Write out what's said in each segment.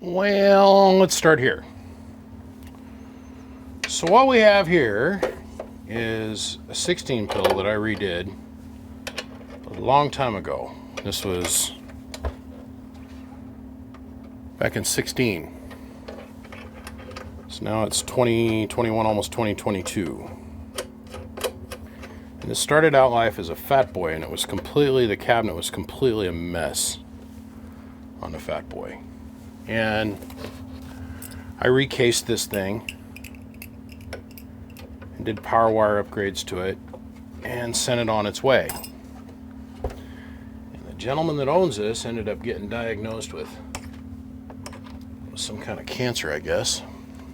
Well, let's start here. So what we have here is a 16 pill that I redid a long time ago. This was back in 16. So now it's 2021, almost 2022. And it started out life as a Fat Boy, and it was completely, the cabinet was completely a mess on the Fat Boy. And I recased this thing and did power wire upgrades to it and sent it on its way. And the gentleman that owns this ended up getting diagnosed with some kind of cancer, I guess,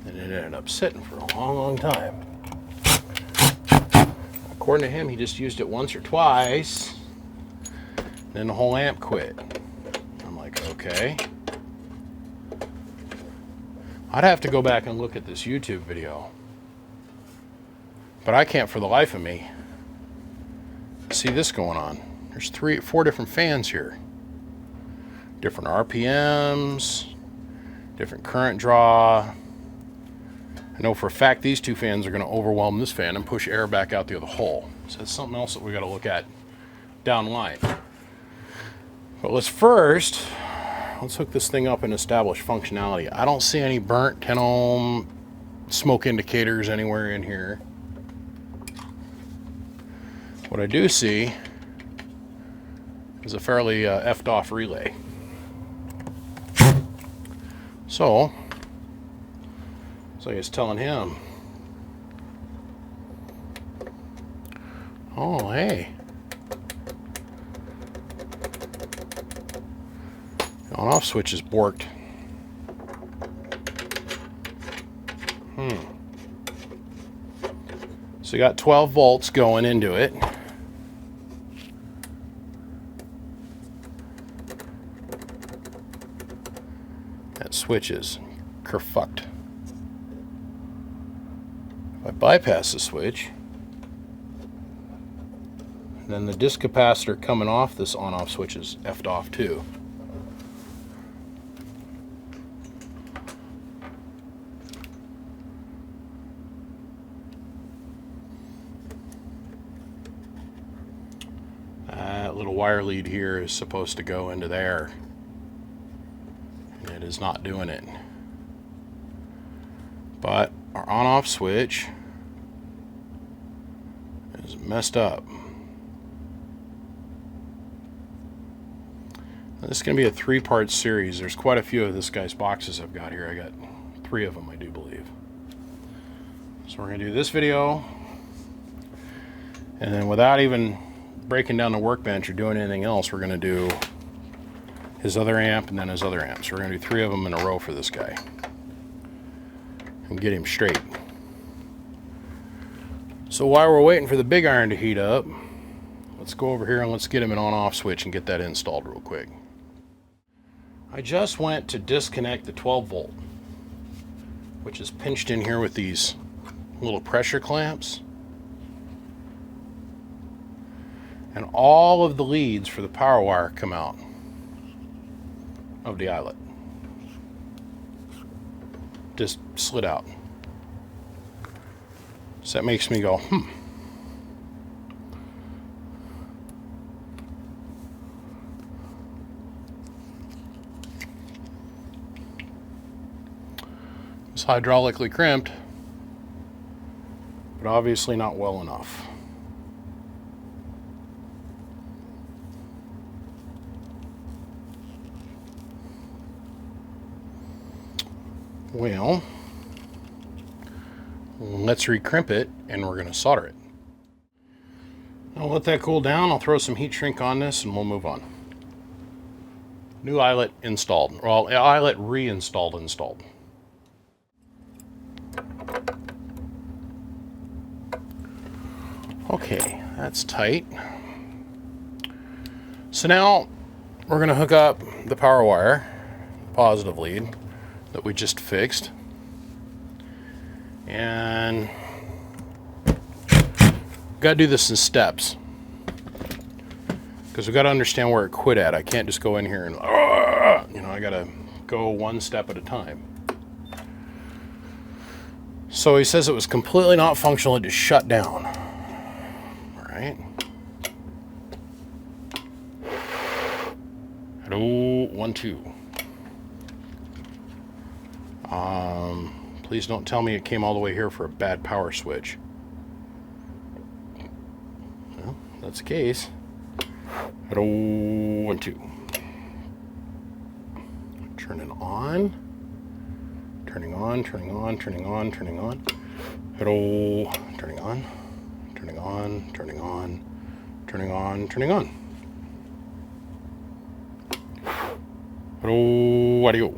and it ended up sitting for a long, long time. According to him, he just used it once or twice, and then the whole amp quit. I'm like, okay. I'd have to go back and look at this YouTube video, but I can't for the life of me see this going on. There's 4 different fans here. Different RPMs, different current draw. I know for a fact these 2 fans are going to overwhelm this fan and push air back out the other hole. So that's something else that we got to look at down the line. But let's hook this thing up and establish functionality. I don't see any burnt 10 ohm smoke indicators anywhere in here. What I do see is a fairly effed off relay. So I was telling him, oh hey, on-off switch is borked. So you got 12 volts going into it. That switch is kerfucked. If I bypass the switch, then the disc capacitor coming off this on-off switch is effed off too. That little wire lead here is supposed to go into there. It is not doing it. But our on-off switch is messed up. Now, this is going to be a 3-part series. There's quite a few of this guy's boxes I've got here. I got 3 of them, I do believe. So we're going to do this video, and then without even breaking down the workbench or doing anything else, we're going to do his other amp and then his other amp. So we're going to do 3 of them in a row for this guy and get him straight. So while we're waiting for the big iron to heat up, let's go over here and let's get him an on-off switch and get that installed real quick. I just went to disconnect the 12 volt, which is pinched in here with these little pressure clamps. And all of the leads for the power wire come out of the eyelet. Just slid out. So that makes me go, It's hydraulically crimped, but obviously not well enough. Well, let's recrimp it and we're going to solder it. I'll let that cool down. I'll throw some heat shrink on this and we'll move on. New eyelet installed. Well, eyelet installed. Okay, that's tight. So now we're going to hook up the power wire, positive lead, that we just fixed. And got to do this in steps, because we got to understand where it quit at. I can't just go in here and, I got to go one step at a time. So he says it was completely not functional, it just shut down. All right. Hello, 1, 2. Please don't tell me it came all the way here for a bad power switch. Well, that's the case. Hello, 1, 2. Turning on. Turning on, turning on, turning on, turning on. Hello, turning on, turning on, turning on, turning on, turning on. Hello, audio.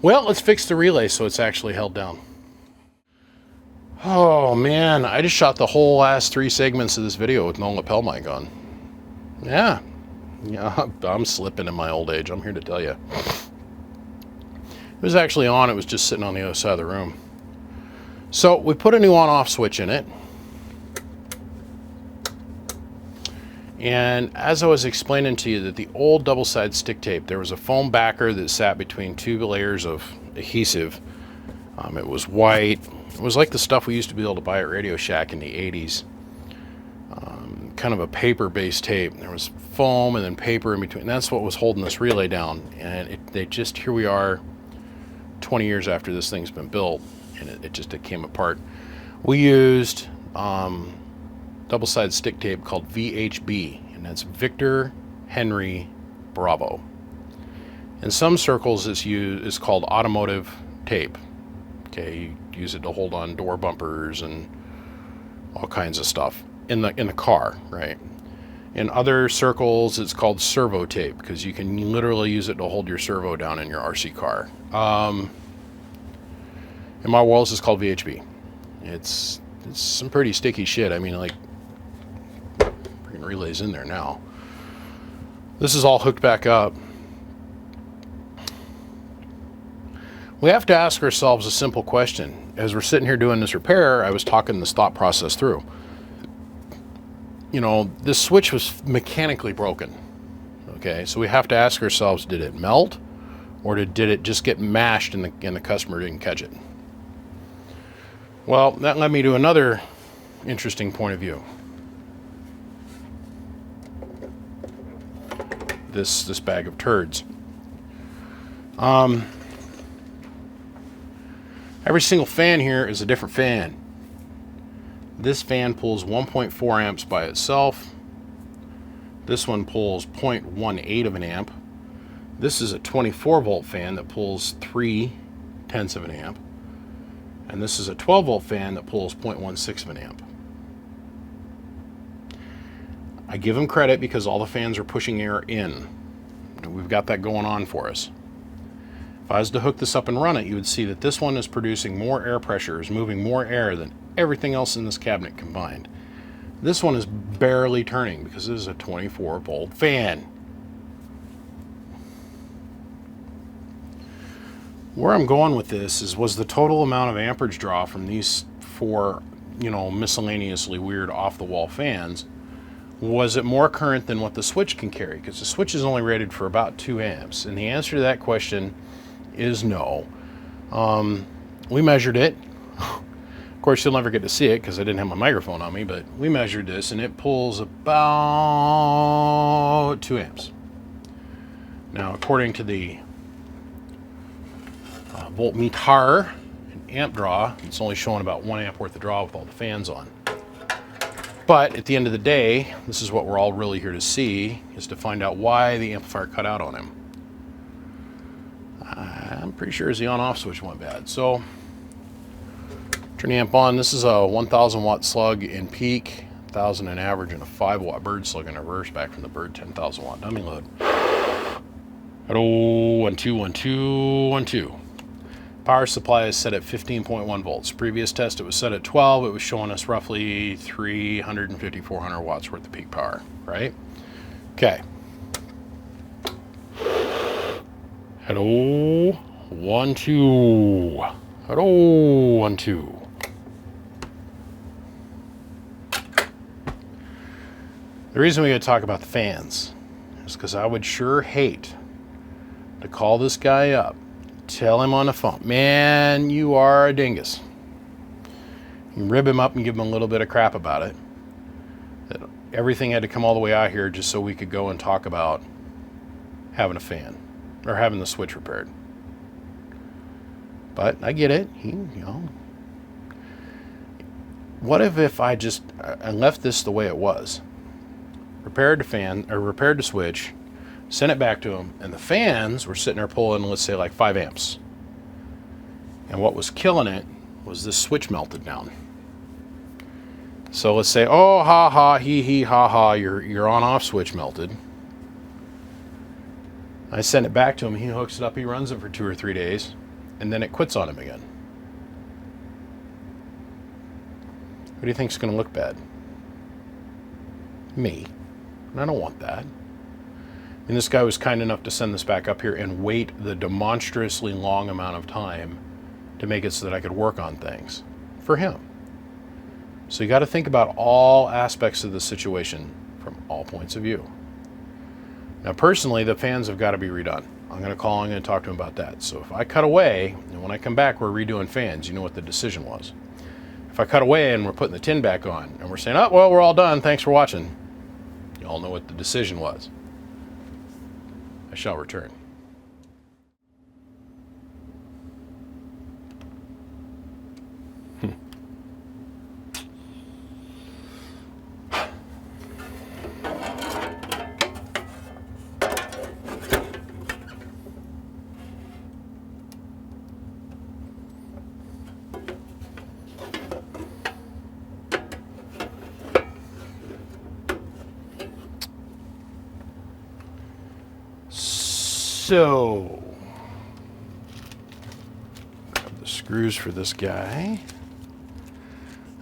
Well, let's fix the relay so it's actually held down. Oh man, I just shot the whole last 3 segments of this video with no lapel mic on. Yeah, I'm slipping in my old age, I'm here to tell you. It was actually on, it was just sitting on the other side of the room. So we put a new on-off switch in it. And as I was explaining to you that the old double-sided stick tape, there was a foam backer that sat between 2 layers of adhesive. It was white. It was like the stuff we used to be able to buy at Radio Shack in the 80s. Kind of a paper-based tape. There was foam and then paper in between. That's what was holding this relay down. And here we are 20 years after this thing's been built, and it came apart. We used double-sided stick tape called VHB, and that's Victor Henry Bravo. In some circles, it's called automotive tape. Okay, you use it to hold on door bumpers and all kinds of stuff in the car, right? In other circles, it's called servo tape because you can literally use it to hold your servo down in your RC car. In my world, it's called VHB. It's some pretty sticky shit. I mean, like, freaking relays in there now. This is all hooked back up. We have to ask ourselves a simple question. As we're sitting here doing this repair, I was talking this thought process through. You know, this switch was mechanically broken. Okay, so we have to ask ourselves, did it melt? Or did it just get mashed and the customer didn't catch it? Well, that led me to another interesting point of view. This bag of turds. Every single fan here is a different fan. This fan pulls 1.4 amps by itself. This one pulls 0.18 of an amp. This is a 24 volt fan that pulls 0.3 of an amp. And this is a 12 volt fan that pulls 0.16 of an amp. I give them credit because all the fans are pushing air in. We've got that going on for us. If I was to hook this up and run it, you would see that this one is producing more air pressure, is moving more air than everything else in this cabinet combined. This one is barely turning because this is a 24 volt fan. Where I'm going with this was the total amount of amperage draw from these 4, miscellaneously weird off-the-wall fans. Was it more current than what the switch can carry? Because the switch is only rated for about 2 amps. And the answer to that question is no. We measured it. Of course, you'll never get to see it because I didn't have my microphone on me, but we measured this and it pulls about 2 amps. Now, according to the voltmeter and amp draw, it's only showing about 1 amp worth of draw with all the fans on. But at the end of the day, this is what we're all really here to see, is to find out why the amplifier cut out on him. I'm pretty sure the on-off switch went bad. So, turn the amp on. This is a 1,000 watt slug in peak, 1,000 in average, and a 5 watt bird slug in reverse back from the bird 10,000 watt dummy load. Hello, 1, 2, 1, 2, 1, 2. Power supply is set at 15.1 volts. Previous test it was set at 12. It was showing us roughly 350, 400 watts worth of peak power, right? Okay. Hello, 1, 2. Hello, 1, 2. The reason we gotta talk about the fans is because I would sure hate to call this guy up, tell him on the phone, man, you are a dingus. You rib him up and give him a little bit of crap about it. That everything had to come all the way out here just so we could go and talk about having a fan or having the switch repaired. But I get it. What if I just I left this the way it was? Repaired the fan, or repaired the switch, sent it back to him, and the fans were sitting there pulling, let's say, like 5 amps. And what was killing it was this switch melted down. So let's say, oh, ha ha, he, ha ha, your on-off switch melted. I send it back to him, he hooks it up, he runs it for 2 or 3 days, and then it quits on him again. Who do you think's going to look bad? Me. And I don't want that. And this guy was kind enough to send this back up here and wait the demonstrously long amount of time to make it so that I could work on things for him. So you got to think about all aspects of the situation from all points of view. Now, personally, the fans have got to be redone. I'm going to call, I'm going to talk to him about that. So if I cut away, and when I come back, we're redoing fans, you know what the decision was. If I cut away and we're putting the tin back on, and we're saying, oh, well, we're all done, thanks for watching, you all know what the decision was. I shall return. So, grab the screws for this guy.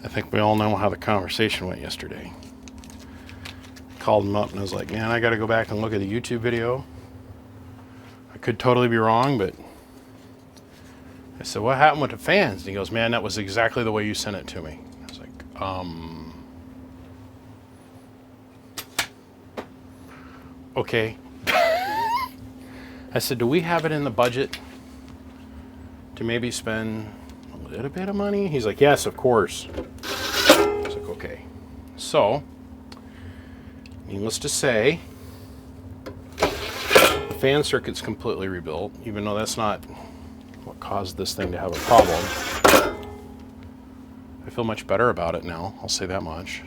I think we all know how the conversation went yesterday. Called him up and I was like, man, I got to go back and look at the YouTube video. I could totally be wrong, but I said, what happened with the fans? And he goes, man, that was exactly the way you sent it to me. I was like, okay. I said, do we have it in the budget to maybe spend a little bit of money? He's like, yes, of course. I was like, okay. So, needless to say, the fan circuit's completely rebuilt, even though that's not what caused this thing to have a problem. I feel much better about it now, I'll say that much.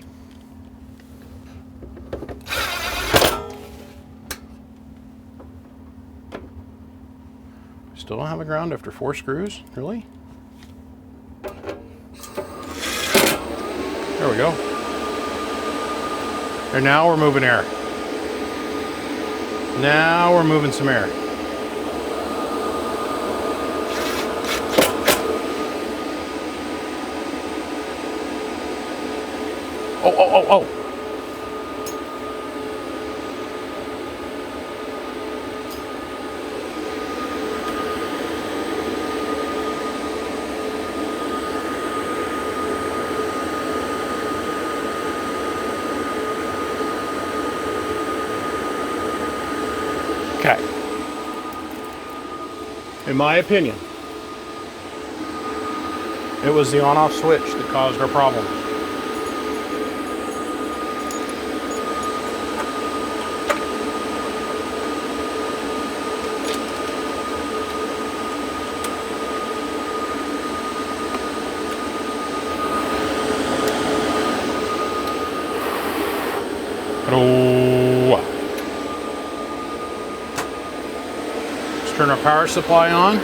Still don't have a ground after 4 screws? Really? There we go. And now we're moving air. Now we're moving some air. Oh. Okay. In my opinion, it was the on-off switch that caused our problem. Let's turn our power supply on.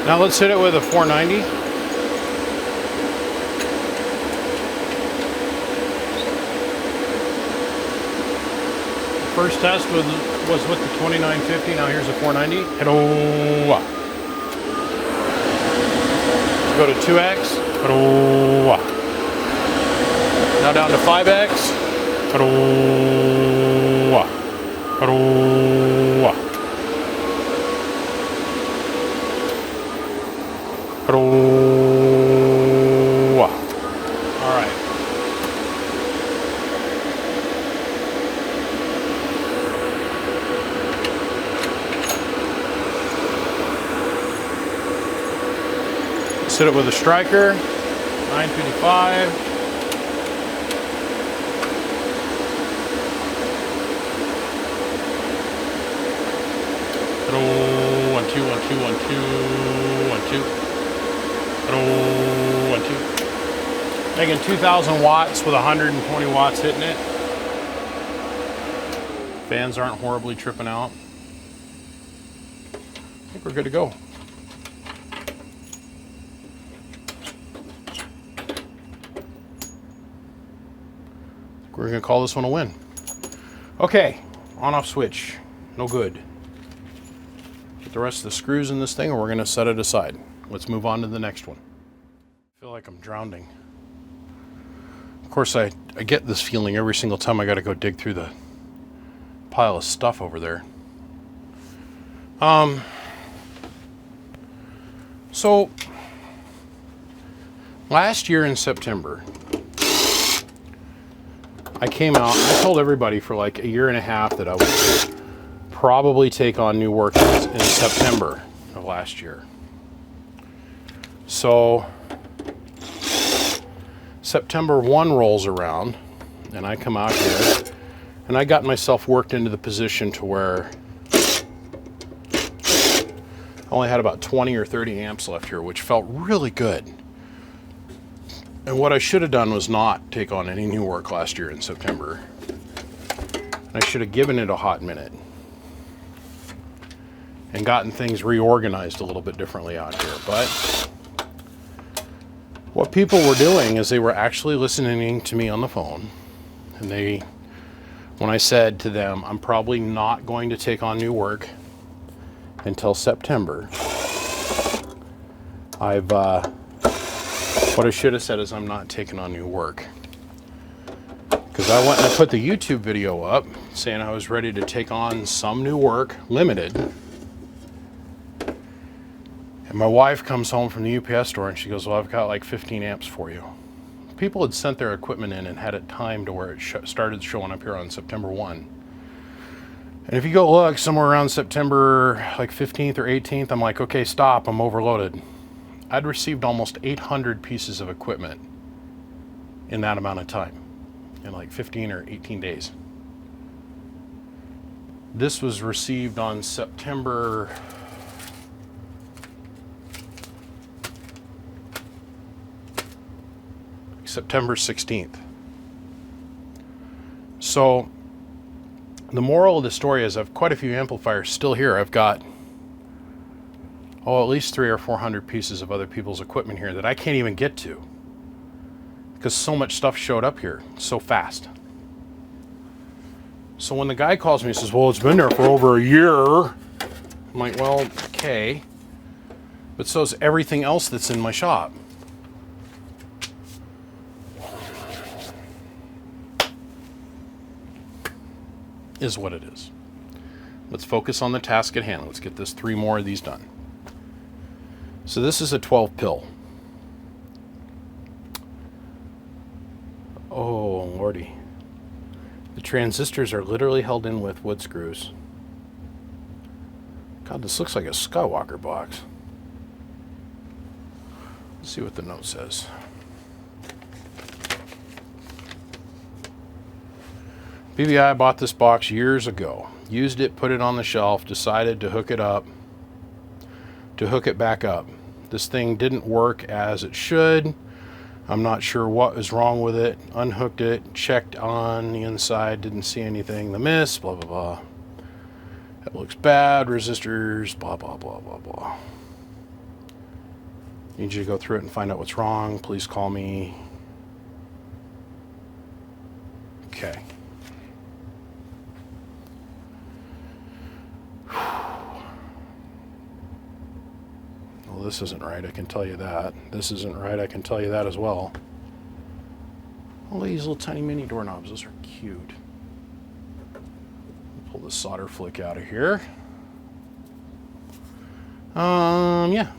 Now let's hit it with a 490. First test was with the 2950. Now here's a 490. Hello. Go to 2x. Hello. Now down to 5x. Hello. Hello. Hello. All right. Let's hit it with a striker, 955. Hello, 1 2 1 2 1 2 1 2. Hello, 1 2. Making 2,000 watts with 120 watts hitting it. Fans aren't horribly tripping out. I think we're good to go. We're gonna call this one a win. Okay, on-off switch, no good. Get the rest of the screws in this thing and we're gonna set it aside. Let's move on to the next one. I feel like I'm drowning. Of course, I get this feeling every single time I gotta go dig through the pile of stuff over there. So, last year in September, I came out and I told everybody for like a year and a half that I would probably take on new work in September of last year. So September 1 rolls around and I come out here and I got myself worked into the position to where I only had about 20 or 30 amps left here, which felt really good. And what I should have done was not take on any new work last year in September. I should have given it a hot minute and gotten things reorganized a little bit differently out here. But what people were doing is they were actually listening to me on the phone. And when I said to them, I'm probably not going to take on new work until September, what I should have said is I'm not taking on new work. Because I went and I put the YouTube video up saying I was ready to take on some new work, limited. And my wife comes home from the UPS store and she goes, well, I've got like 15 amps for you. People had sent their equipment in and had it timed to where it started showing up here on September 1. And if you go look somewhere around September like 15th or 18th, I'm like, okay, stop, I'm overloaded. I'd received almost 800 pieces of equipment in that amount of time, in like 15 or 18 days. This was received on September 16th. So the moral of the story is I've quite a few amplifiers still here. I've got at least 300 or 400 pieces of other people's equipment here that I can't even get to because so much stuff showed up here so fast. So when the guy calls me and says, well, it's been there for over a year, I'm like, well, okay, but so's everything else that's in my shop. Is what it is. Let's focus on the task at hand. Let's get this 3 more of these done. So this is a 12 pill. Oh, lordy. The transistors are literally held in with wood screws. God, this looks like a Skywalker box. Let's see what the note says. BBI bought this box years ago. Used it, put it on the shelf, decided to hook it back up. This thing didn't work as it should. I'm not sure what was wrong with it. Unhooked it, checked on the inside, didn't see anything. The miss, blah, blah, blah. It looks bad, resistors, blah, blah, blah, blah, blah. Need you to go through it and find out what's wrong. Please call me. Okay. Well, this isn't right, I can tell you that. This isn't right, I can tell you that as well. All these little tiny mini doorknobs, those are cute. Pull the solder flick out of here. Yeah.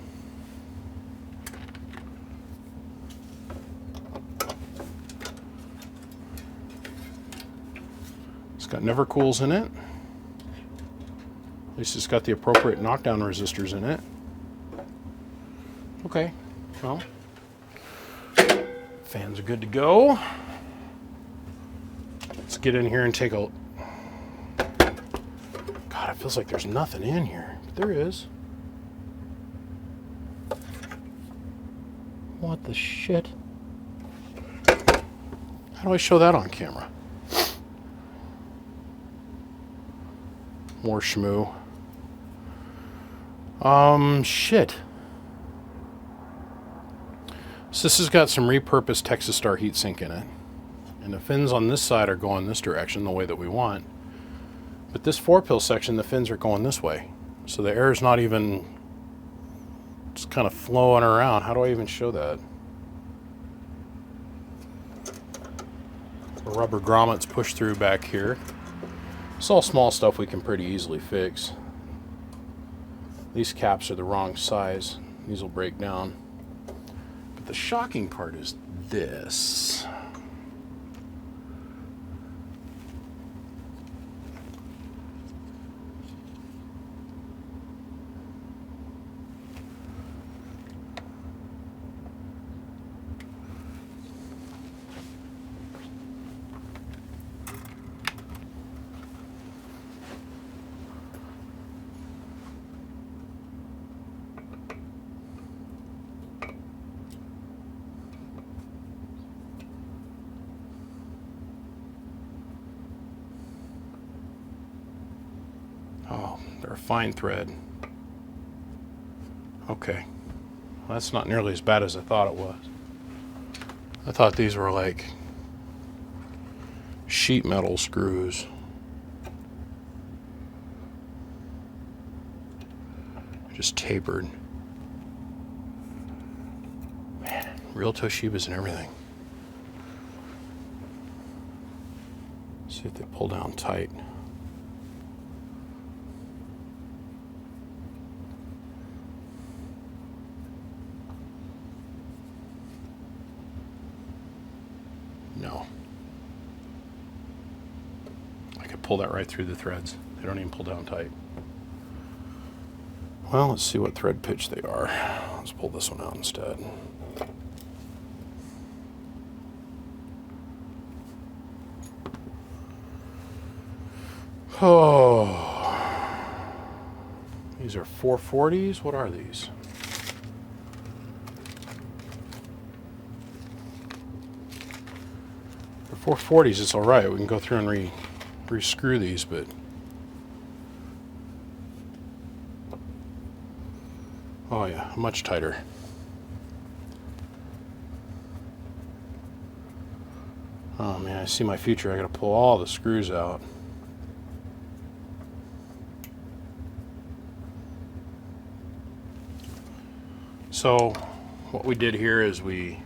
It's got never cools in it. At least it's got the appropriate knockdown resistors in it. Okay, well, fans are good to go. Let's get in here and take a... God, it feels like there's nothing in here, but there is. What the shit? How do I show that on camera? More shmoo. Shit. So this has got some repurposed Texas Star heatsink in it. And the fins on this side are going this direction, the way that we want. But this 4-pill section, the fins are going this way. So the air is not even just kind of flowing around. How do I even show that? The rubber grommets push through back here. It's all small stuff we can pretty easily fix. These caps are the wrong size. These will break down. But the shocking part is this. Oh, they're a fine thread. Okay. Well, that's not nearly as bad as I thought it was. I thought these were like sheet metal screws. Just tapered. Man, real Toshibas and everything. See if they pull down tight. No. I could pull that right through the threads. They don't even pull down tight. Well, let's see what thread pitch they are. Let's pull this one out instead. Oh. These are 440s? What are these? For 440s, it's all right. We can go through and re-screw these, but oh yeah, much tighter. Oh man, I see my future. I gotta pull all the screws out. So what we did here is we...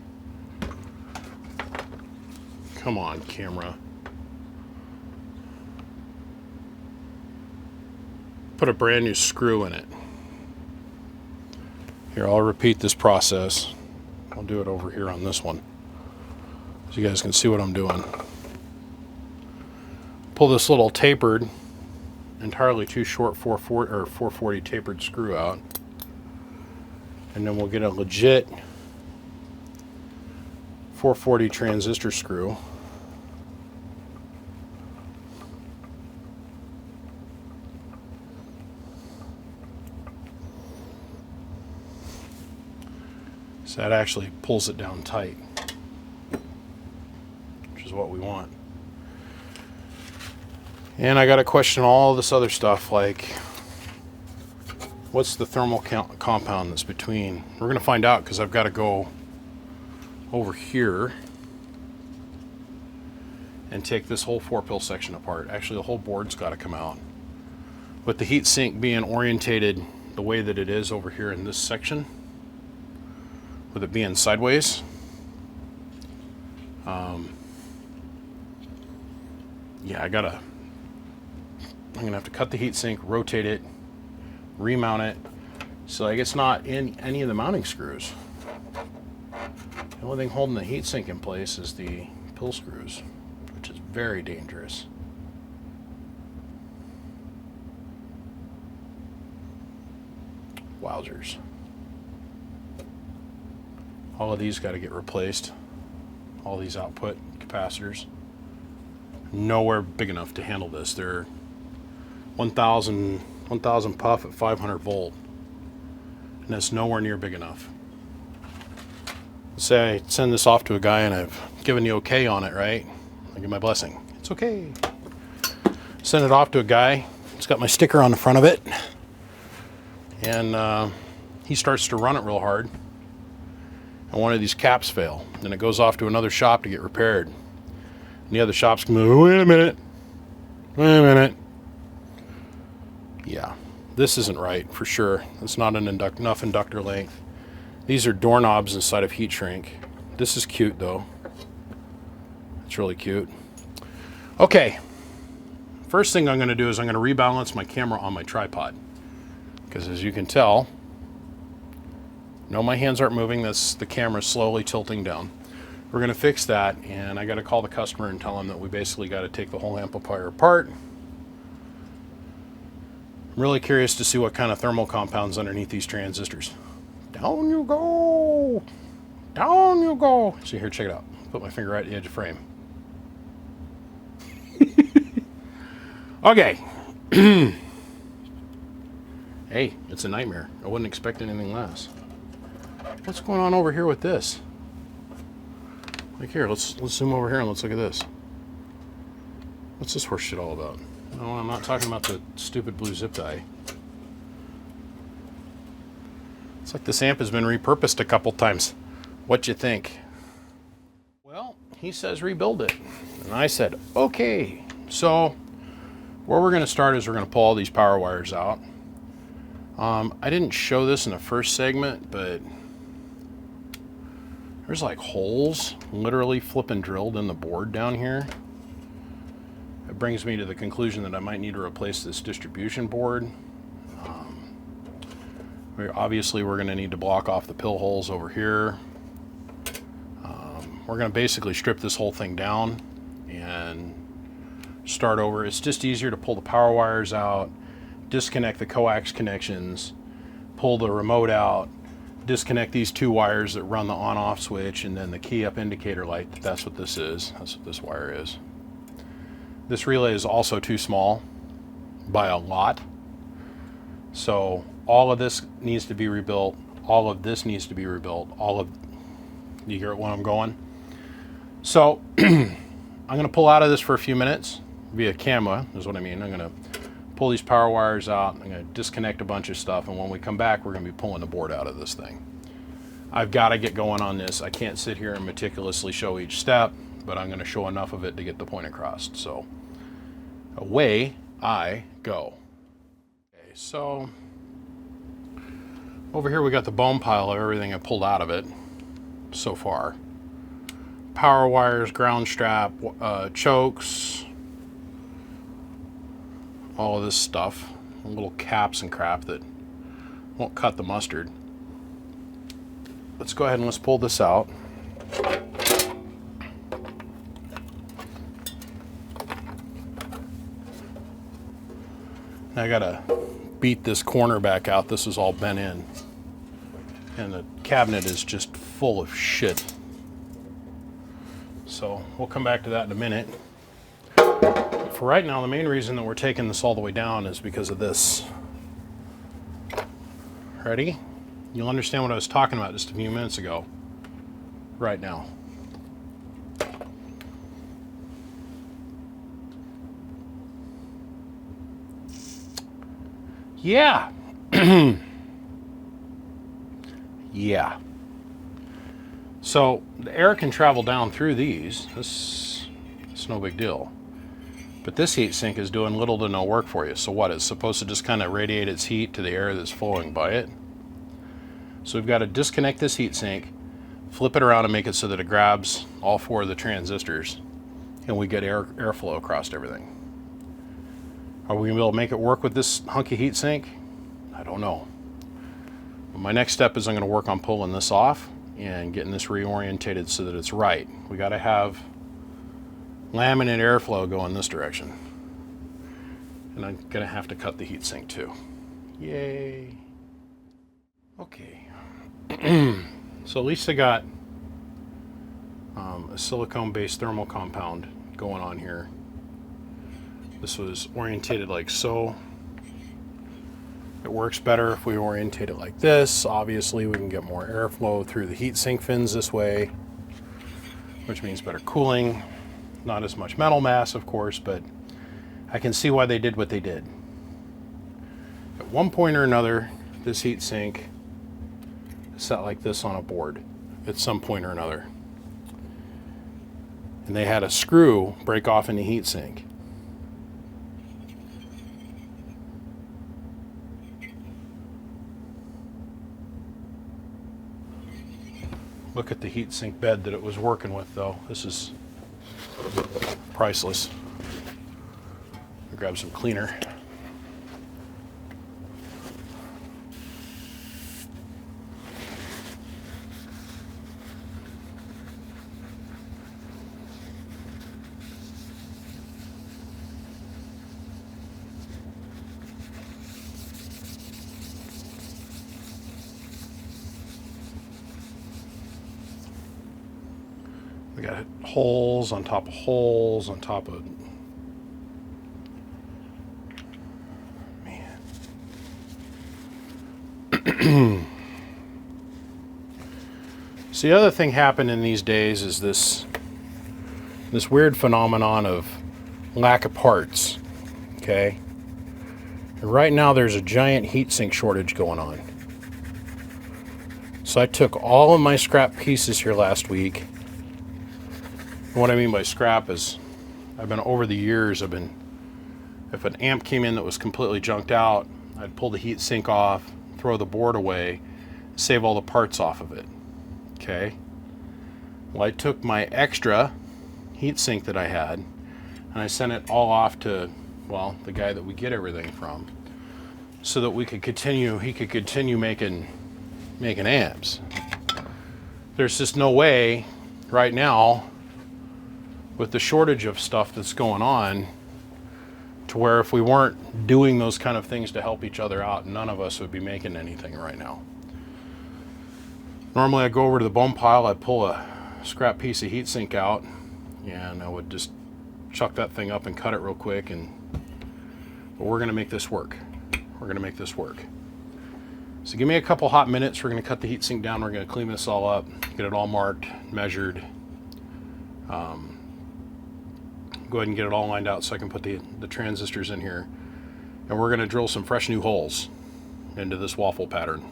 Come on, camera. Put a brand new screw in it. Here, I'll repeat this process. I'll do it over here on this one, so you guys can see what I'm doing. Pull this little tapered, entirely too short 440 tapered screw out, and then we'll get a legit 440 transistor screw. So that actually pulls it down tight, which is what we want. And I got to question all this other stuff, like What's the thermal compound that's between? We're going to find out because I've got to go over here and take this whole 4-pill section apart. Actually, the whole board's got to come out. With the heat sink being orientated the way that it is over here in this section, with it being sideways, yeah, I'm gonna have to cut the heat sink, rotate it, remount it, so like it's not in any of the mounting screws. The only thing holding the heat sink in place is the pill screws, which is very dangerous. Wowzers. All of these got to get replaced. All these output capacitors. Nowhere big enough to handle this. They're 1,000 puff at 500 volt. And that's nowhere near big enough. Let's say I send this off to a guy and I've given the okay on it, right? I give my blessing. It's okay. Send it off to a guy. It's got my sticker on the front of it. And he starts to run it real hard. And one of these caps fail. Then it goes off to another shop to get repaired. And the other shops come, wait a minute. Yeah, this isn't right for sure. It's not enough inductor length. These are doorknobs inside of heat shrink. This is cute though. It's really cute. Okay, first thing I'm going to do is I'm going to rebalance my camera on my tripod. Because as you can tell, no, my hands aren't moving. That's the camera slowly tilting down. We're going to fix that, and I got to call the customer and tell him that we basically got to take the whole amplifier apart. I'm really curious to see what kind of thermal compounds underneath these transistors. Down you go! Down you go! See here, check it out. Put my finger right at the edge of frame. Okay. Hey, it's a nightmare. I wouldn't expect anything less. What's going on over here with this? Like here, let's zoom over here and let's look at this. What's this horse shit all about? No, I'm not talking about the stupid blue zip tie. It's like this amp has been repurposed a couple times. What you think? Well, he says rebuild it. And I said, okay. So, where we're going to start is we're going to pull all these power wires out. I didn't show this in the first segment, but there's like holes literally flipping drilled in the board down here. It brings me to the conclusion that I might need to replace this distribution board. Obviously we're going to need to block off the pill holes over here. We're going to basically strip this whole thing down and start over. It's just easier to pull the power wires out, disconnect the coax connections, pull the remote out, disconnect these two wires that run the on-off switch, and then the key up indicator light. That's what this is. That's what this wire is. This relay is also too small by a lot. So all of this needs to be rebuilt. All of this needs to be rebuilt. You hear it when I'm going? So I'm going to pull out of this for a few minutes via camera is what I mean. I'm going to pull these power wires out. I'm going to disconnect a bunch of stuff, and when we come back we're going to be pulling the board out of this thing. I've got to get going on this. I can't sit here and meticulously show each step, but I'm going to show enough of it to get the point across. So away I go. Okay, so over here we got the bone pile of everything I pulled out of it so far. Power wires, ground strap, chokes, all of this stuff, little caps and crap that won't cut the mustard. Let's go ahead and let's pull this out. I gotta beat this corner back out. This is all bent in, and the cabinet is just full of shit. So we'll come back to that in a minute. For right now, the main reason that we're taking this all the way down is because of this. Ready? You'll understand what I was talking about just a few minutes ago. Right now. Yeah, Yeah. So the air can travel down through these. It's no big deal. But this heat sink is doing little to no work for you. So what? It's supposed to just kind of radiate its heat to the air that's flowing by it. So we've got to disconnect this heat sink, flip it around and make it so that it grabs all 4 of the transistors, and we get airflow across everything. Are we going to be able to make it work with this hunky heat sink? I don't know. But my next step is I'm going to work on pulling this off and getting this reorientated so that it's right. We got to have laminate airflow go in this direction. And I'm going to have to cut the heat sink too. Yay. Okay. So at least I got a silicone-based thermal compound going on here. This was orientated like so. It works better if we orientate it like this. Obviously, we can get more airflow through the heat sink fins this way, which means better cooling. Not as much metal mass, of course, but I can see why they did what they did. At one point or another, this heat sink is set like this on a board at some point or another. And they had a screw break off in the heat sink. Look at the heatsink bed that it was working with, though. This is priceless. I'll grab some cleaner. We got holes on top of holes on top of... Man. So the other thing happening these days is this weird phenomenon of lack of parts, okay? And right now there's a giant heatsink shortage going on. So I took all of my scrap pieces here last week. What I mean by scrap is I've been over the years, if an amp came in that was completely junked out, I'd pull the heat sink off, throw the board away, save all the parts off of it. Okay. Well, I took my extra heat sink that I had and I sent it all off to, well, the guy that we get everything from, so that he could continue making amps. There's just no way right now, with the shortage of stuff that's going on, to where if we weren't doing those kind of things to help each other out, none of us would be making anything right now. Normally I go over to the bone pile, I pull a scrap piece of heatsink out, and I would just chuck that thing up and cut it real quick, but we're gonna make this work. We're gonna make this work. So give me a couple hot minutes, we're gonna cut the heatsink down, we're gonna clean this all up, get it all marked, measured, go ahead and get it all lined out so I can put the transistors in here. And we're going to drill some fresh new holes into this waffle pattern.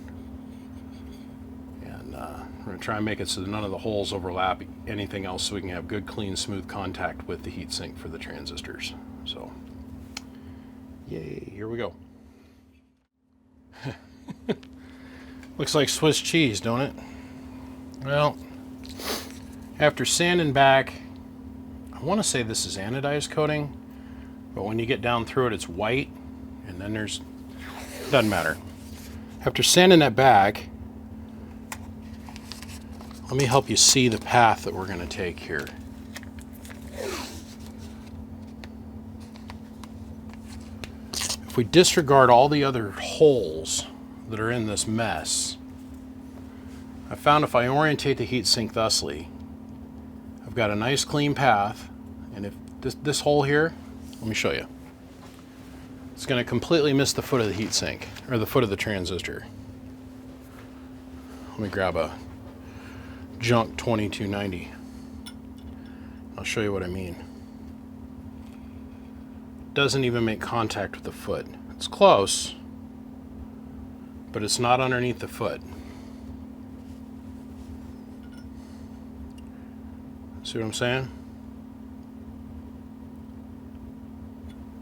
And we're going to try and make it so that none of the holes overlap anything else, so we can have good, clean, smooth contact with the heatsink for the transistors. So, yay, here we go. Looks like Swiss cheese, don't it? Well, after sanding back, I want to say this is anodized coating, but when you get down through it, it's white, and then doesn't matter. After sanding that back, let me help you see the path that we're going to take here. If we disregard all the other holes that are in this mess, I found if I orientate the heatsink thusly, I've got a nice clean path, and if this hole here, let me show you. It's going to completely miss the foot of the heatsink, or the foot of the transistor. Let me grab a junk 2290. I'll show you what I mean. Doesn't even make contact with the foot. It's close, but it's not underneath the foot. See what I'm saying?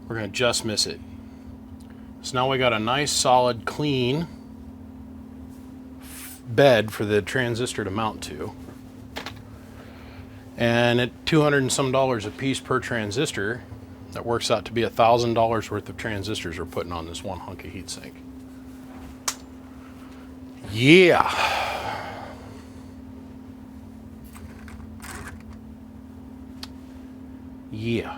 We're going to just miss it. So now we got a nice solid clean bed for the transistor to mount to. And at $200 and some a piece per transistor, that works out to be $1,000 worth of transistors we're putting on this one hunk of heatsink. Yeah. Yeah.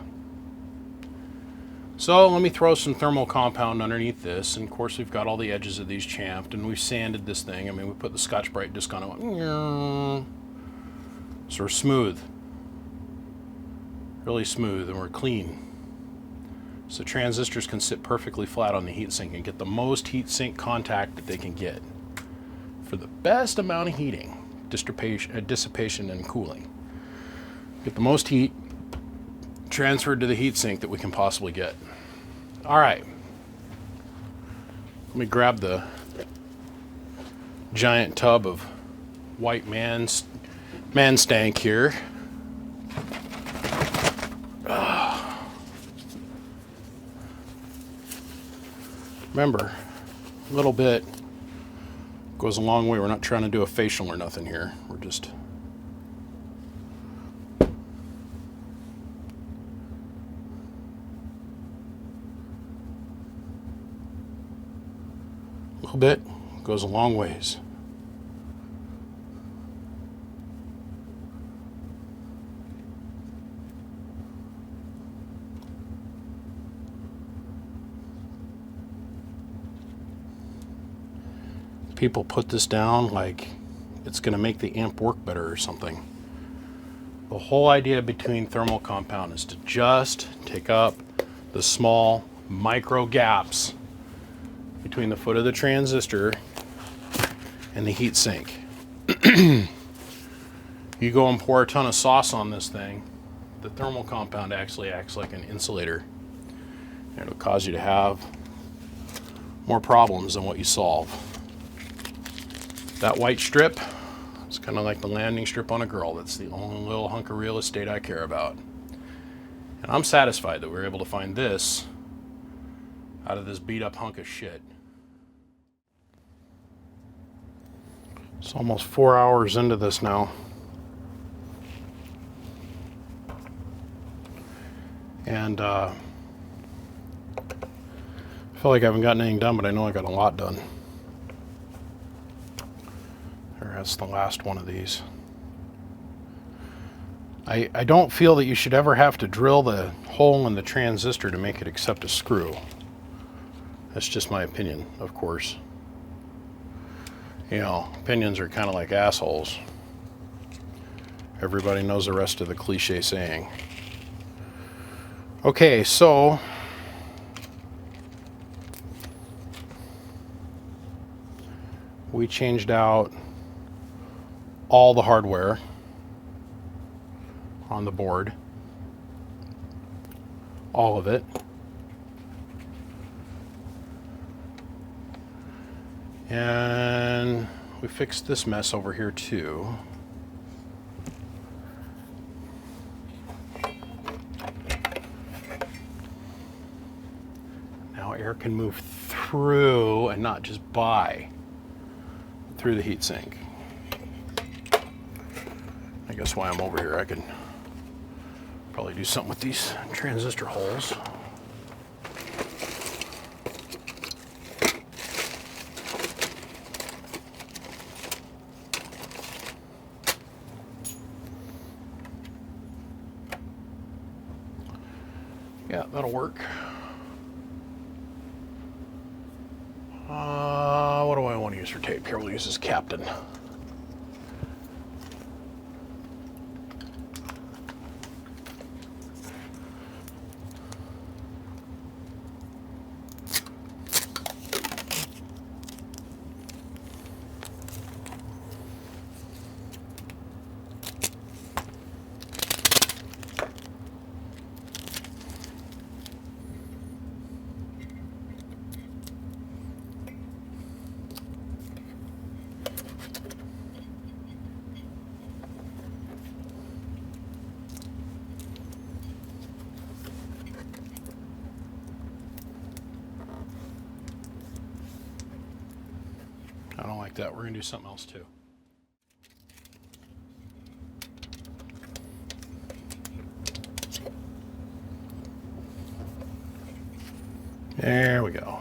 So let me throw some thermal compound underneath this, and of course we've got all the edges of these champed, and we've sanded this thing. I mean, we put the Scotch-Brite disc on it, so we're smooth, really smooth, and we're clean. So transistors can sit perfectly flat on the heatsink and get the most heatsink contact that they can get for the best amount of heating, dissipation, and cooling. Get the most heat transferred to the heatsink that we can possibly get. All right, let me grab the giant tub of white man stank here. Remember, a little bit goes a long way. We're not trying to do a facial or nothing here. We're just a little bit goes a long ways. People put this down like it's going to make the amp work better or something. The whole idea between thermal compound is to just take up the small micro gaps between the foot of the transistor and the heat sink. You go and pour a ton of sauce on this thing, the thermal compound actually acts like an insulator, and it'll cause you to have more problems than what you solve. That white strip, it's kind of like the landing strip on a girl. That's the only little hunk of real estate I care about. And I'm satisfied that we were able to find this out of this beat up hunk of shit. It's almost 4 hours into this now. And I feel like I haven't gotten anything done, but I know I got a lot done. That's the last one of these. I don't feel that you should ever have to drill the hole in the transistor to make it accept a screw. That's just my opinion, of course. You know, opinions are kind of like assholes. Everybody knows the rest of the cliche saying. Okay, so we changed out all the hardware on the board, all of it. And we fixed this mess over here too. Now air can move through and not just by through the heatsink. I guess while I'm over here, I could probably do something with these transistor holes. Yeah, that'll work. What do I want to use for tape? Here, we'll use this Captain. I don't like that. We're going to do something else too. There we go.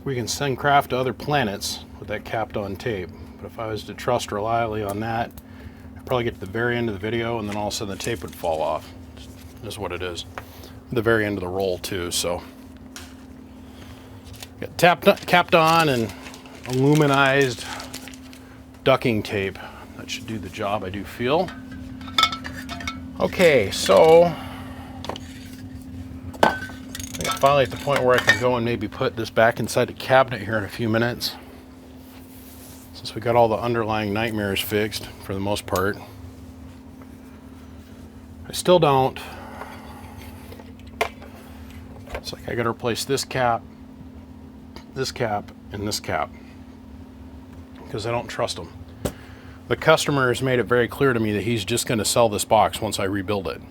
We can send craft to other planets with that capped on tape. But if I was to trust reliably on that, I'd probably get to the very end of the video and then all of a sudden the tape would fall off. That's what it is. The very end of the roll too, so. Got capped on and aluminized ducking tape. That should do the job, I do feel. Okay, so I think I'm finally at the point where I can go and maybe put this back inside the cabinet here in a few minutes. Since we got all the underlying nightmares fixed for the most part. I still don't. It's like I gotta replace this cap, and this cap. Because I don't trust them. The customer has made it very clear to me that he's just gonna sell this box once I rebuild it.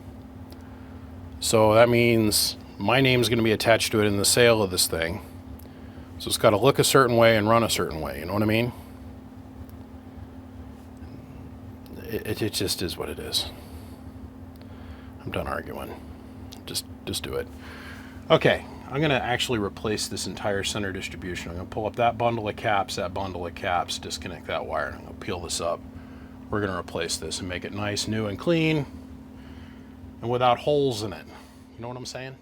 So that means my name's going to be attached to it in the sale of this thing. So it's got to look a certain way and run a certain way. You know what I mean? It just is what it is. I'm done arguing. Just do it. Okay, I'm going to actually replace this entire center distribution. I'm going to pull up that bundle of caps, disconnect that wire, and I'm going to peel this up. We're going to replace this and make it nice, new, and clean, and without holes in it. You know what I'm saying?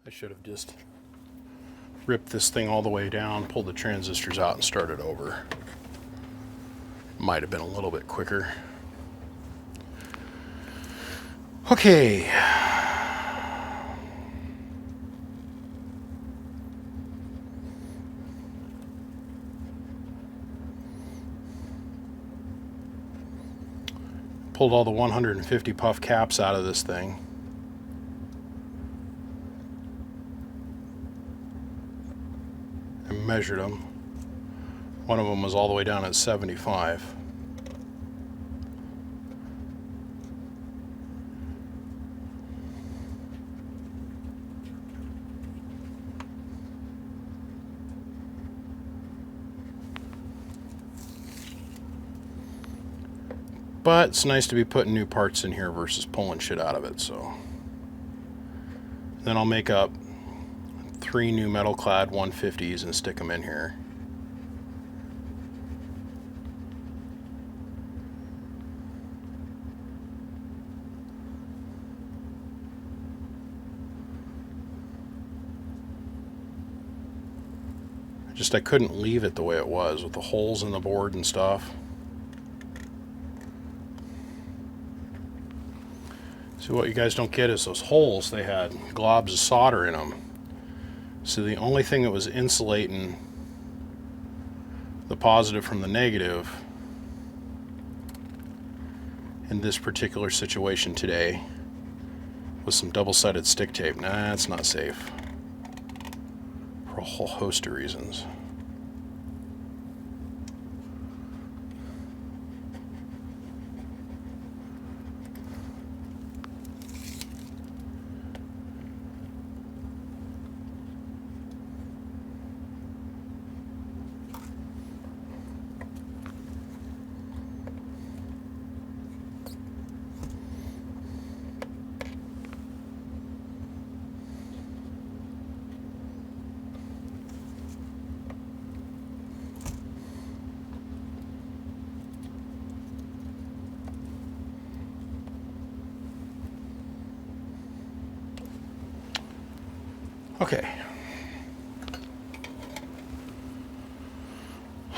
I should have just ripped this thing all the way down, pulled the transistors out, and started over. Might have been a little bit quicker. Okay. Pulled all the 150 puff caps out of this thing. Measured them. One of them was all the way down at 75. But it's nice to be putting new parts in here versus pulling shit out of it, so. Then I'll make up 3 new metal clad 150s and stick them in here. I couldn't leave it the way it was with the holes in the board and stuff. So what you guys don't get is those holes, they had globs of solder in them. So the only thing that was insulating the positive from the negative in this particular situation today was some double-sided stick tape. Nah, that's not safe for a whole host of reasons. Okay.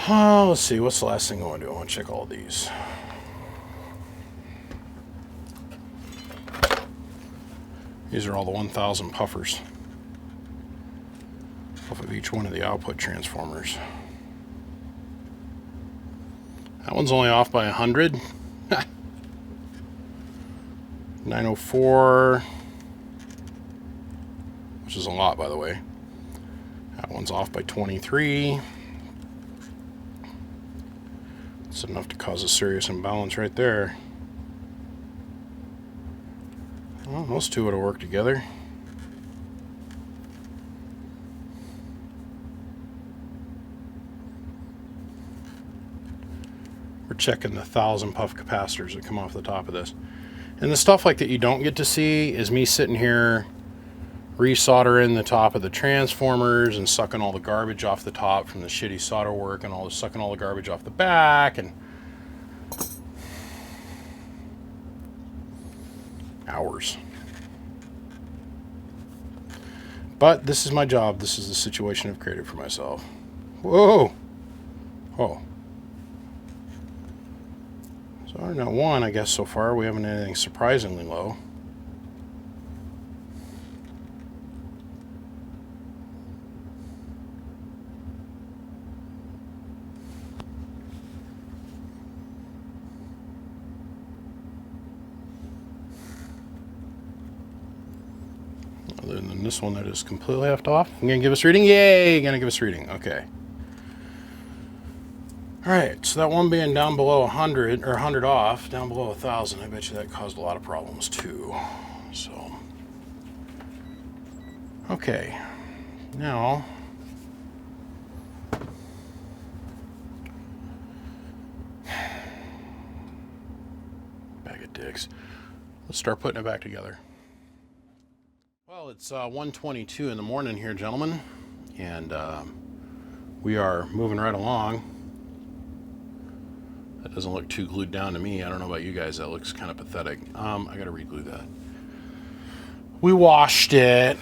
Let's see, what's the last thing I want to do? I want to check all these. These are all the 1000 puffers off of each one of the output transformers. That one's only off by 100. 904, which is a lot, by the way. That one's off by 23. It's enough to cause a serious imbalance right there. Well, those two would have worked together. We're checking the 1,000 puff capacitors that come off the top of this. And the stuff like that you don't get to see is me sitting here resoldering the top of the transformers and sucking all the garbage off the top from the shitty solder work, and sucking all the garbage off the back, and hours. But this is my job. This is the situation I've created for myself. Whoa! Oh. So now one, I guess so far we haven't had anything surprisingly low. Other than this one that is completely left off. You gonna give us a reading? Yay! You're gonna give us a reading. Okay. Alright, so that one being down below 100, or 100 off, down below 1,000, I bet you that caused a lot of problems too. So, okay. Now, bag of dicks. Let's start putting it back together. Well, it's 1:22 in the morning here, gentlemen, and we are moving right along. That doesn't look too glued down to me. I don't know about you guys. That looks kind of pathetic. I got to re-glue that. We washed it.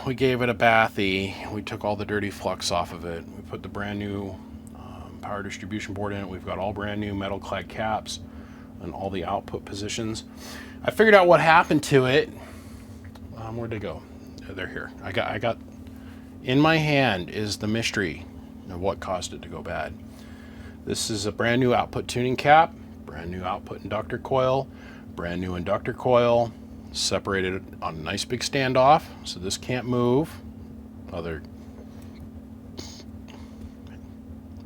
We gave it a bathy. We took all the dirty flux off of it. We put the brand new power distribution board in it. We've got all brand new metal clad caps and all the output positions. I figured out what happened to it. Where'd they go? They're here. I got in my hand is the mystery of what caused it to go bad. This is a brand new output tuning cap, brand new output inductor coil, brand new inductor coil, separated on a nice big standoff, so this can't move.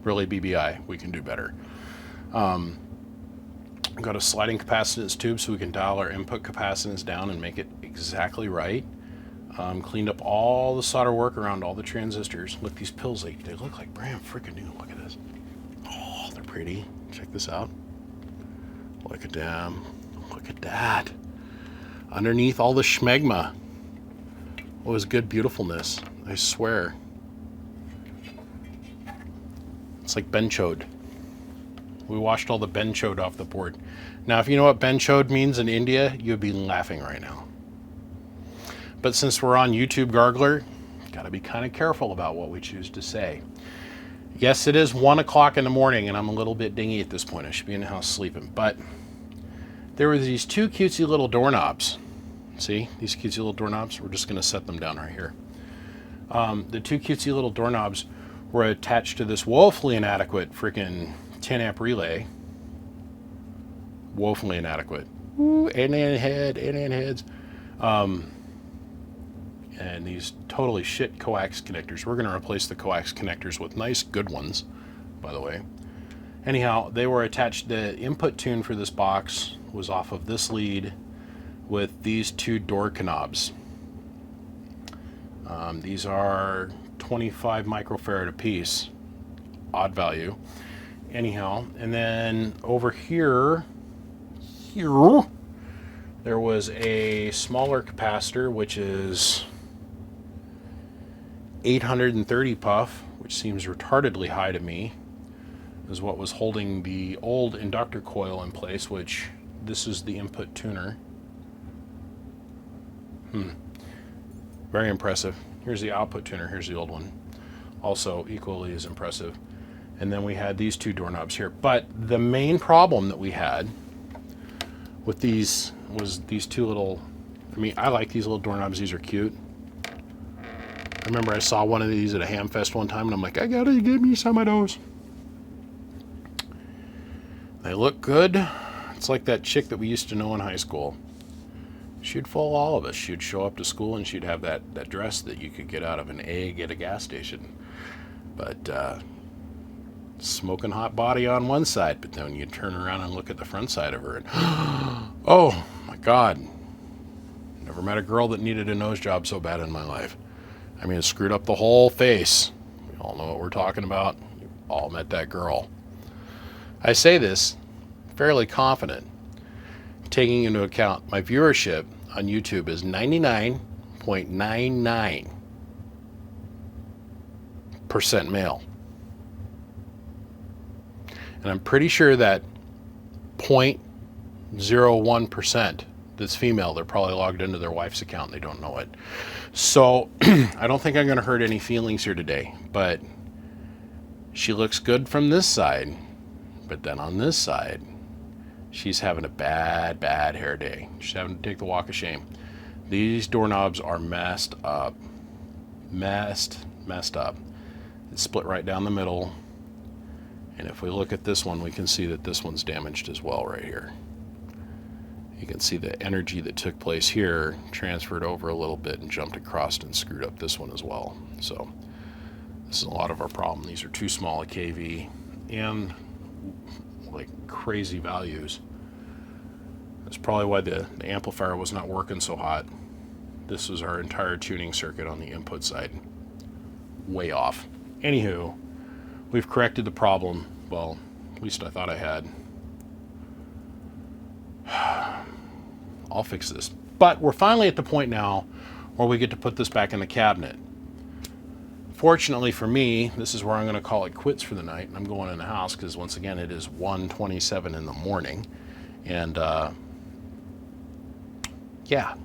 Really BBI, we can do better. Got a sliding capacitance tube so we can dial our input capacitance down and make it exactly right. Cleaned up all the solder work around all the transistors. Look, these pills, they look like brand freaking new. Look at this. Oh, they're pretty. Check this out. Look at them. Look at that. Underneath all the schmegma was good beautifulness, I swear. It's like benchode. We washed all the benchode off the board. Now, if you know what benchode means in India, you'd be laughing right now. But since we're on YouTube Gargler, gotta be kind of careful about what we choose to say. Yes, it is 1 o'clock in the morning, and I'm a little bit dingy at this point. I should be in the house sleeping. But there were these two cutesy little doorknobs. See, these cutesy little doorknobs? We're just gonna set them down right here. The two cutesy little doorknobs were attached to this woefully inadequate freaking 10 amp relay. Woefully inadequate. Ooh, alien heads. And these totally shit coax connectors. We're going to replace the coax connectors with nice good ones, by the way. Anyhow, they were attached. The input tune for this box was off of this lead with these two door knobs. These are 25 microfarad a piece. Odd value. Anyhow, and then over here, there was a smaller capacitor, which is 830 puff, which seems retardedly high to me, is what was holding the old inductor coil in place, which this is the input tuner. Very impressive. Here's the output tuner, here's the old one. Also equally as impressive. And then we had these two doorknobs here. But the main problem that we had with these was these two little, I mean, I like these little doorknobs. These are cute. I remember I saw one of these at a ham fest one time, and I'm like, I gotta give me some of those. They look good. It's like that chick that we used to know in high school. She'd fool all of us. She'd show up to school, and she'd have that dress that you could get out of an egg at a gas station. But, smoking hot body on one side, but then you turn around and look at the front side of her and oh my God, never met a girl that needed a nose job so bad in my life. I mean, it screwed up the whole face. We all know what we're talking about. We've all met that girl. I say this fairly confident, taking into account my viewership on YouTube is 99.99% male. And I'm pretty sure that 0.01% that's female, they're probably logged into their wife's account and they don't know it. So I don't think I'm going to hurt any feelings here today, but she looks good from this side. But then on this side, she's having a bad hair day. She's having to take the walk of shame. These doorknobs are messed up. Messed up. It's split right down the middle. And if we look at this one, we can see that this one's damaged as well right here. You can see the energy that took place here transferred over a little bit and jumped across and screwed up this one as well. So this is a lot of our problem. These are too small a kV and like crazy values. That's probably why the amplifier was not working so hot. This was our entire tuning circuit on the input side. Way off. Anywho, we've corrected the problem. Well, at least I thought I had. I'll fix this. But we're finally at the point now where we get to put this back in the cabinet. Fortunately for me, this is where I'm going to call it quits for the night. I'm going in the house because once again it is 1:27 in the morning. And yeah,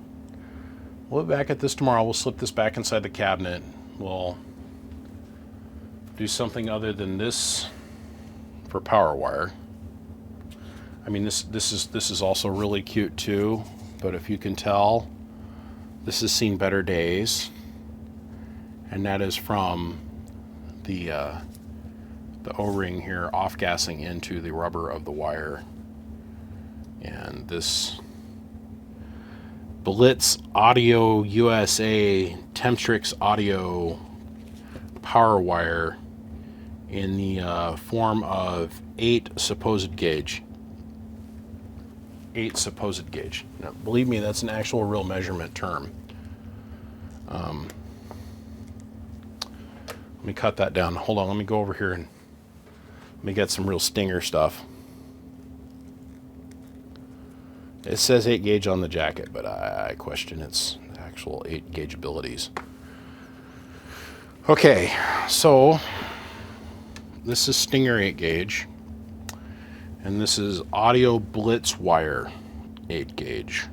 we'll be back at this tomorrow. We'll slip this back inside the cabinet. We'll do something other than this for power wire. I mean, this is also really cute too, but if you can tell, this has seen better days, and that is from the O-ring here off-gassing into the rubber of the wire. And this Blitz Audio USA Temtrix Audio power wire in the form of 8 supposed gauge. 8 supposed gauge. Now, believe me, that's an actual real measurement term. Let me cut that down. Hold on, let me go over here and let me get some real stinger stuff. It says 8 gauge on the jacket, but I question its actual 8 gauge abilities. Okay, so this is Stinger 8 gauge. And this is Audio Blitz wire 8 gauge.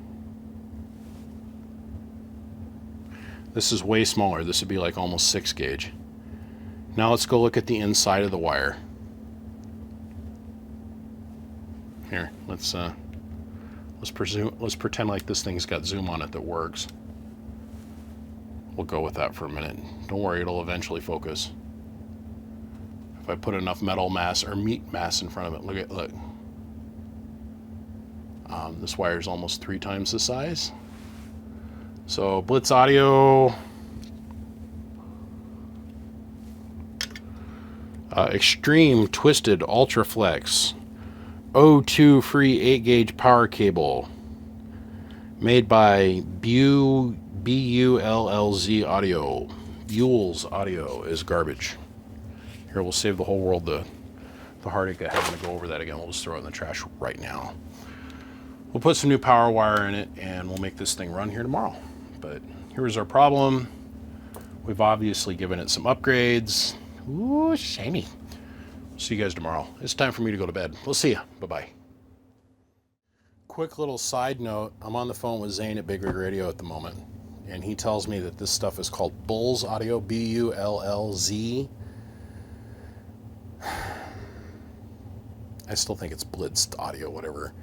This is way smaller. This would be like almost 6 gauge. Now let's go look at the inside of the wire. Here, let's pretend like this thing's got zoom on it that works. We'll go with that for a minute. Don't worry, it'll eventually focus. If I put enough metal mass or meat mass in front of it, look. This wire is almost 3 times the size. So Blitz Audio Extreme Twisted Ultra Flex O2 free 8 gauge power cable made by BULLZ Audio. Buell's Audio is garbage. Here, we'll save the whole world the heartache of having to go over that again. We'll just throw it in the trash right now. We'll put some new power wire in it and we'll make this thing run here tomorrow. But here's our problem. We've obviously given it some upgrades. Ooh, shiny. See you guys tomorrow. It's time for me to go to bed. We'll see you. Bye-bye. Quick little side note. I'm on the phone with Zane at Big Rig Radio at the moment, and he tells me that this stuff is called Bull's Audio, B-U-L-L-Z. I still think it's Blitzed Audio, whatever.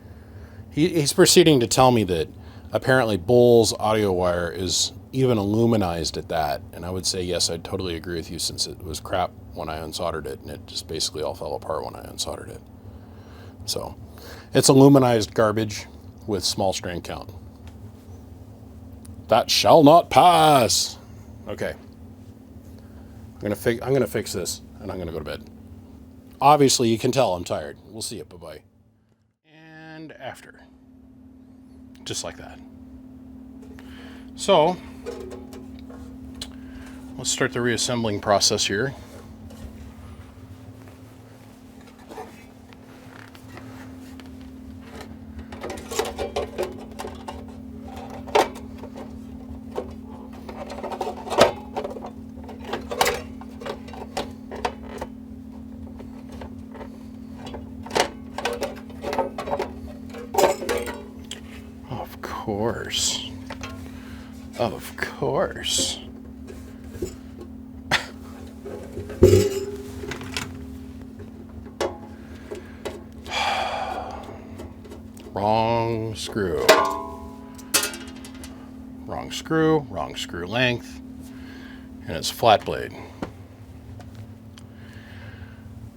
He's proceeding to tell me that apparently Bull's audio wire is even aluminized at that, and I would say yes, I'd totally agree with you, since it was crap when I unsoldered it, and it just basically all fell apart when I unsoldered it. So it's aluminized garbage with small strain count. That shall not pass. Okay, I'm gonna fix this, and I'm gonna go to bed. Obviously, you can tell I'm tired. We'll see you. Bye-bye. And after. Just like that. So, let's start the reassembling process here. course. Of course. Wrong screw. Wrong screw, wrong screw length, and it's flat blade.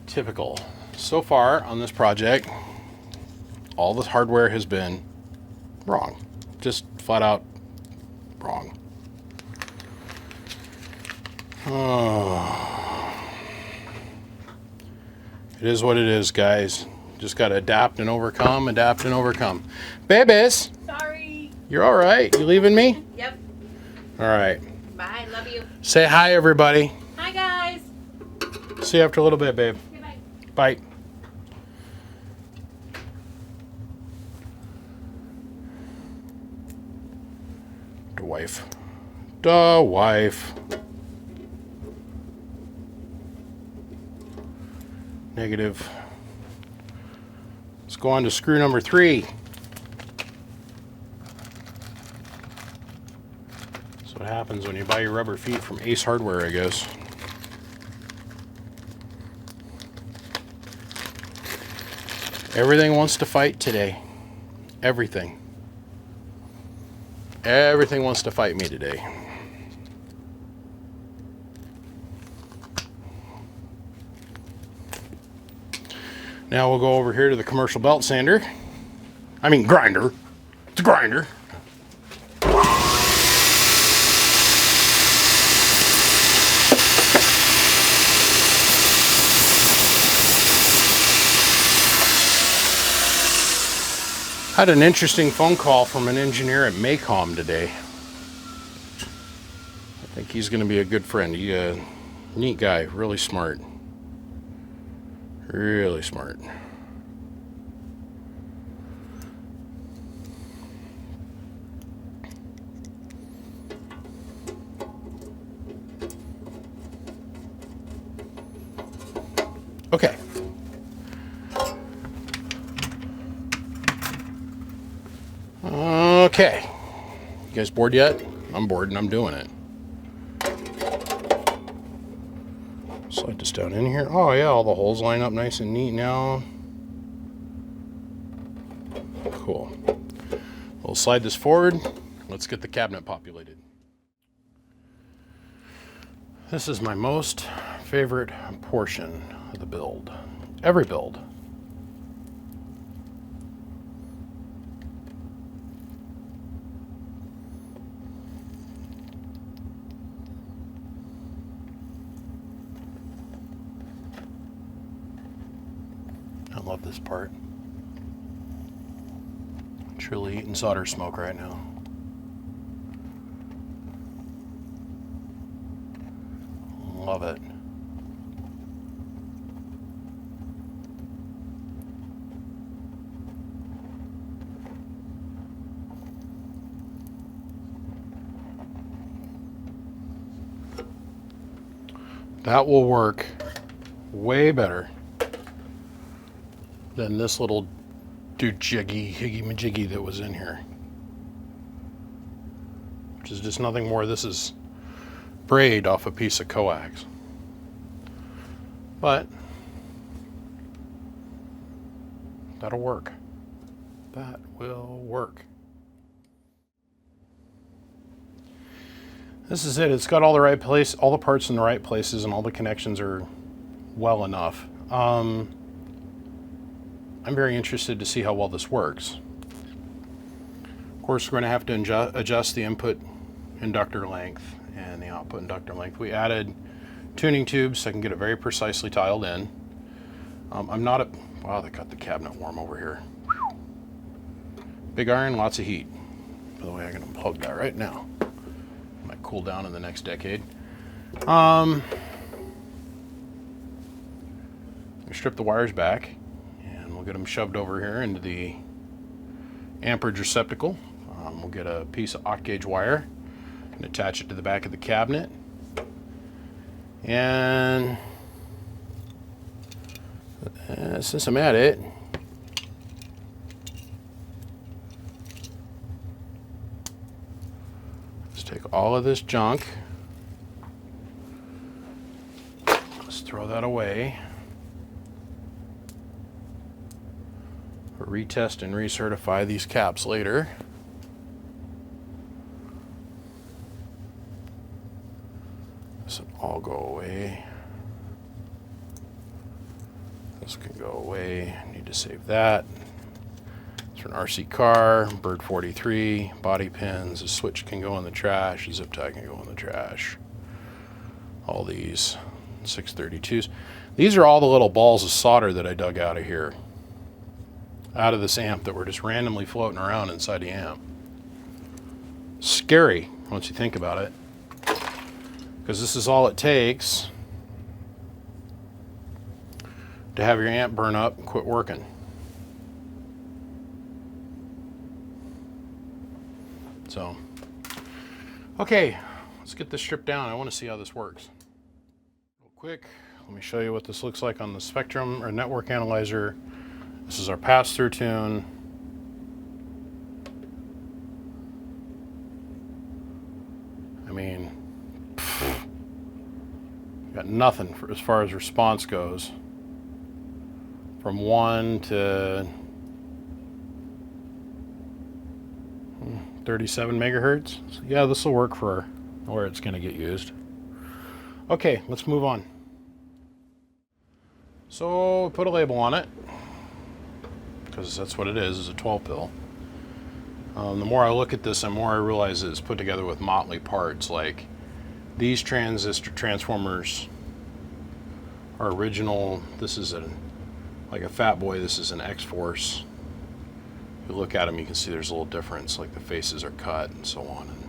Typical. So far on this project, all this hardware has been wrong. Just flat out wrong. Oh. It is what it is, guys. Just got to adapt and overcome, adapt and overcome. Babies! Sorry. You're all right. You leaving me? Yep. All right. Bye. Love you. Say hi, everybody. Hi, guys. See you after a little bit, babe. Okay, bye. Bye. The wife. The wife. Negative. Let's go on to screw number 3. That's what happens when you buy your rubber feet from Ace Hardware, I guess. Everything wants to fight today. Everything. Everything wants to fight me today. Now we'll go over here to the commercial belt sander. I mean grinder. It's a grinder. I had an interesting phone call from an engineer at Maycom today. I think he's going to be a good friend. He's a neat guy, really smart. Really smart. Okay. Okay. You guys bored yet? I'm bored and I'm doing it. Slide this down in here. Oh yeah, all the holes line up nice and neat now. Cool. We'll slide this forward. Let's get the cabinet populated. This is my most favorite portion of the build. Every build. I love this part. Truly eating solder smoke right now. Love it. That will work way better than this little doojiggy, higgy-majiggy that was in here. Which is just nothing more. This is braid off a piece of coax. But that'll work. That will work. This is it. It's got all the right place, all the parts in the right places, and all the connections are well enough. I'm very interested to see how well this works. Of course, we're going to have to adjust the input inductor length and the output inductor length. We added tuning tubes so I can get it very precisely tiled in. I'm not a... Wow, they got the cabinet warm over here. Whew. Big iron, lots of heat. By the way, I can unplug that right now. Might cool down in the next decade. We strip the wires back and we'll get them shoved over here into the amperage receptacle. We'll get a piece of 0.0 gauge wire and attach it to the back of the cabinet. And since I'm at it, all of this junk. Let's throw that away. We'll retest and recertify these caps later. This will all go away. This can go away. I need to save that. It's for an RC car, Bird 43, body pins. The switch can go in the trash. The zip tie can go in the trash. All these 632s. These are all the little balls of solder that I dug out of here. Out of this amp that were just randomly floating around inside the amp. Scary once you think about it. Because this is all it takes to have your amp burn up and quit working. So, okay, let's get this stripped down. I want to see how this works. Real quick, let me show you what this looks like on the Spectrum or network analyzer. This is our pass-through tune. I mean, got nothing for, as far as response goes. From 1 to 37 megahertz. So yeah, this will work for where it's going to get used. Okay, let's move on. So put a label on it, because that's what it is a 12 pill. The more I look at this, the more I realize it's put together with motley parts. Like these transistor transformers are original. This is like a Fat Boy. This is an X-Force. If you look at them, you can see there's a little difference. Like the faces are cut and so on and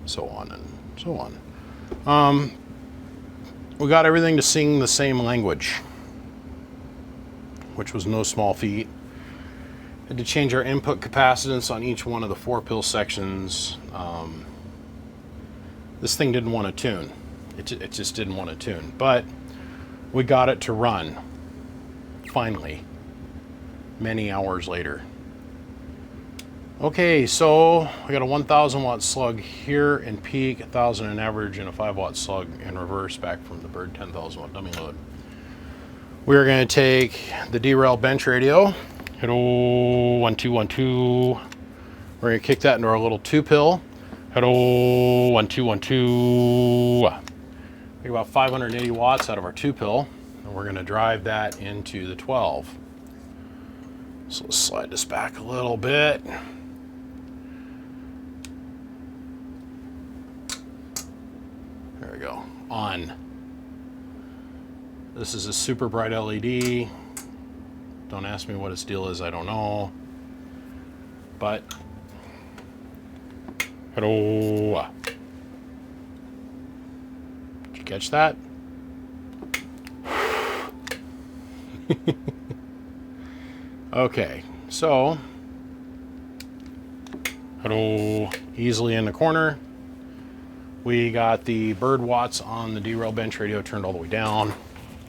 so on and so on. We got everything to sing the same language, which was no small feat. Had to change our input capacitance on each one of the 4-pill sections. This thing didn't want to tune. It just didn't want to tune. But we got it to run, finally, many hours later. Okay, so we got a 1,000 watt slug here in peak, 1,000 in average, and a 5 watt slug in reverse back from the Bird 10,000 watt dummy load. We're going to take the derail bench radio. Hello, 1 2 1 2. We're going to kick that into our little 2-pill. Hello, 1 2 1 2. We get about 580 watts out of our 2-pill, and we're going to drive that into the 12. So let's slide this back a little bit. There we go. On. This is a super bright LED. Don't ask me what its deal is, I don't know. But, hello. Did you catch that? Okay, so, hello, easily in the corner. We got the bird watts on the derail bench radio turned all the way down.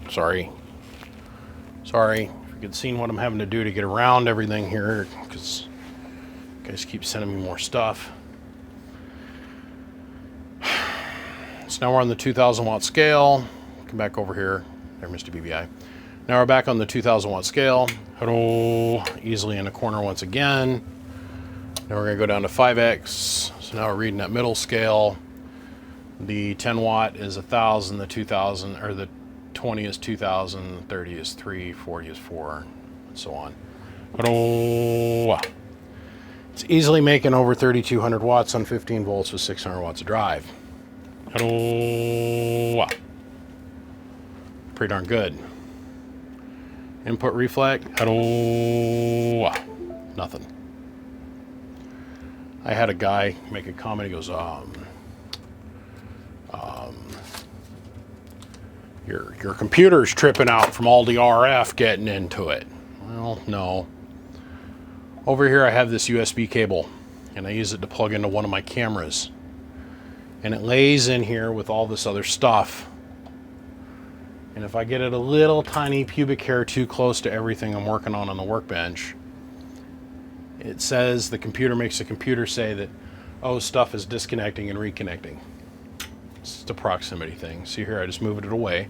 Sorry. If you could see what I'm having to do to get around everything here, because you guys keep sending me more stuff. So now we're on the 2,000 watt scale. Come back over here. There, Mr. BBI. Now we're back on the 2,000 watt scale. Hello, easily in the corner once again. Now we're gonna go down to 5x. So now we're reading that middle scale. The 10 watt is 1,000, the 2,000, or the 20 is 2,000, 30 is 3, 40 is 4, and so on. Hello. It's easily making over 3,200 watts on 15 volts with 600 watts of drive. Hello. Pretty darn good. Input reflect. Hello. Nothing. I had a guy make a comment. He goes, your computer's tripping out from all the RF getting into it. Well, no. Over here I have this USB cable, and I use it to plug into one of my cameras. And it lays in here with all this other stuff. And if I get it a little tiny pubic hair too close to everything I'm working on the workbench, it says, the computer makes the computer say that oh, stuff is disconnecting and reconnecting. It's just a proximity thing. See here, I just moved it away.